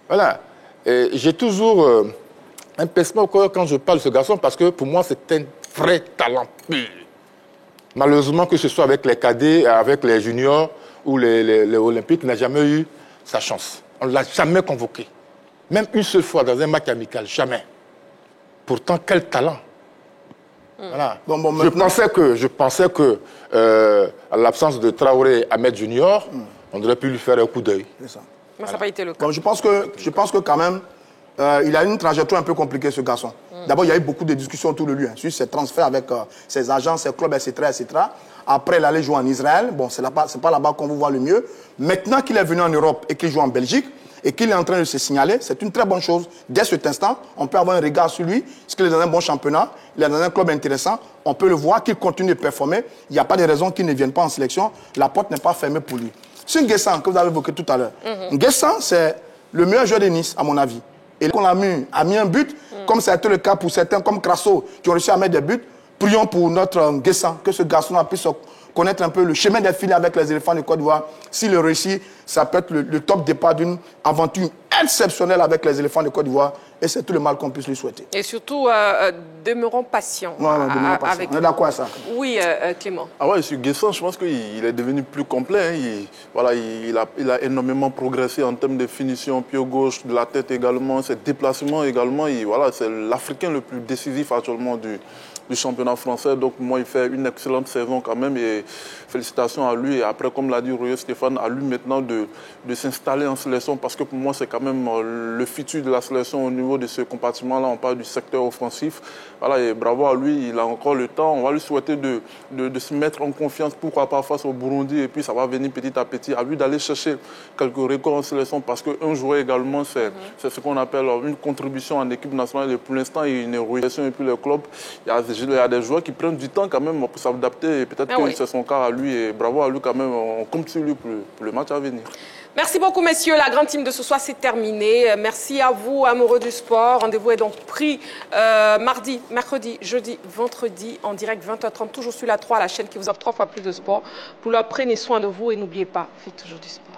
Speaker 13: Voilà. J'ai toujours un pincement au cœur quand je parle de ce garçon parce que pour moi, c'est un vrai talent pur. Malheureusement, que ce soit avec les cadets, avec les juniors ou les olympiques, il n'a jamais eu sa chance. On ne l'a jamais convoqué. Même une seule fois dans un match amical, jamais. Pourtant, quel talent. Voilà. Bon, je pensais que à l'absence de Traoré Ahmed Junior, on aurait pu lui faire un coup d'œil.
Speaker 1: Mais ça n'a pas été le cas.
Speaker 3: Bon, je pense que quand même, il a une trajectoire un peu compliquée, ce garçon. D'abord, il y a eu beaucoup de discussions autour de lui, sur ses transferts avec ses agents, ses clubs, etc., etc. Après, il allait jouer en Israël. Bon, c'est pas là-bas qu'on vous voit le mieux. Maintenant qu'il est venu en Europe et qu'il joue en Belgique, et qu'il est en train de se signaler, c'est une très bonne chose. Dès cet instant, on peut avoir un regard sur lui, parce qu'il est dans un bon championnat, il est dans un club intéressant, on peut le voir, qu'il continue de performer, il n'y a pas de raison qu'il ne vienne pas en sélection, la porte n'est pas fermée pour lui. C'est Nguessan que vous avez évoqué tout à l'heure. Nguessan, c'est le meilleur joueur de Nice, à mon avis. Et qu'on a mis un but, comme ça a été le cas pour certains, comme Crasso, qui ont réussi à mettre des buts. Prions pour notre Nguessan, que ce garçon puisse connaître un peu le chemin des filets avec les éléphants de Côte d'Ivoire. S'il le réussit, ça peut être le top départ d'une aventure exceptionnelle avec les éléphants de Côte d'Ivoire. Et c'est tout le mal qu'on puisse lui souhaiter.
Speaker 1: Et surtout, demeurons patients.
Speaker 3: Demeurons patients. On est d'accord avec ça?
Speaker 1: Oui, Clément.
Speaker 11: Ah ouais, sur Guessant, je pense qu'il est devenu plus complet. Hein. Il a énormément progressé en termes de finition, pied gauche, de la tête également, ses déplacements également. C'est l'Africain le plus décisif actuellement du championnat français. Donc moi, il fait une excellente saison quand même et félicitations à lui. Et après, comme l'a dit Royo Stéphane, à lui maintenant de s'installer en sélection parce que pour moi, c'est quand même le futur de la sélection au niveau de ce compartiment-là. On parle du secteur offensif. Voilà, et bravo à lui, il a encore le temps. On va lui souhaiter de se mettre en confiance, pourquoi pas face au Burundi. Et puis ça va venir petit à petit. À lui d'aller chercher quelques records en sélection parce qu'un joueur également, c'est ce qu'on appelle une contribution en équipe nationale. Et pour l'instant, il y a une évolution. Et puis le club, il y a des joueurs qui prennent du temps quand même pour s'adapter. Et peut-être que c'est son cas à lui. Et bravo à lui quand même. On compte sur lui pour le match à venir.
Speaker 1: Merci beaucoup, messieurs. La grande team de ce soir, c'est terminé. Merci à vous, amoureux du sport. Rendez-vous est donc pris mardi, mercredi, jeudi, vendredi, en direct 20h30, toujours sur la 3, la chaîne qui vous offre 3 fois plus de sport. Pour leur, prenez soin de vous et n'oubliez pas, faites toujours du sport.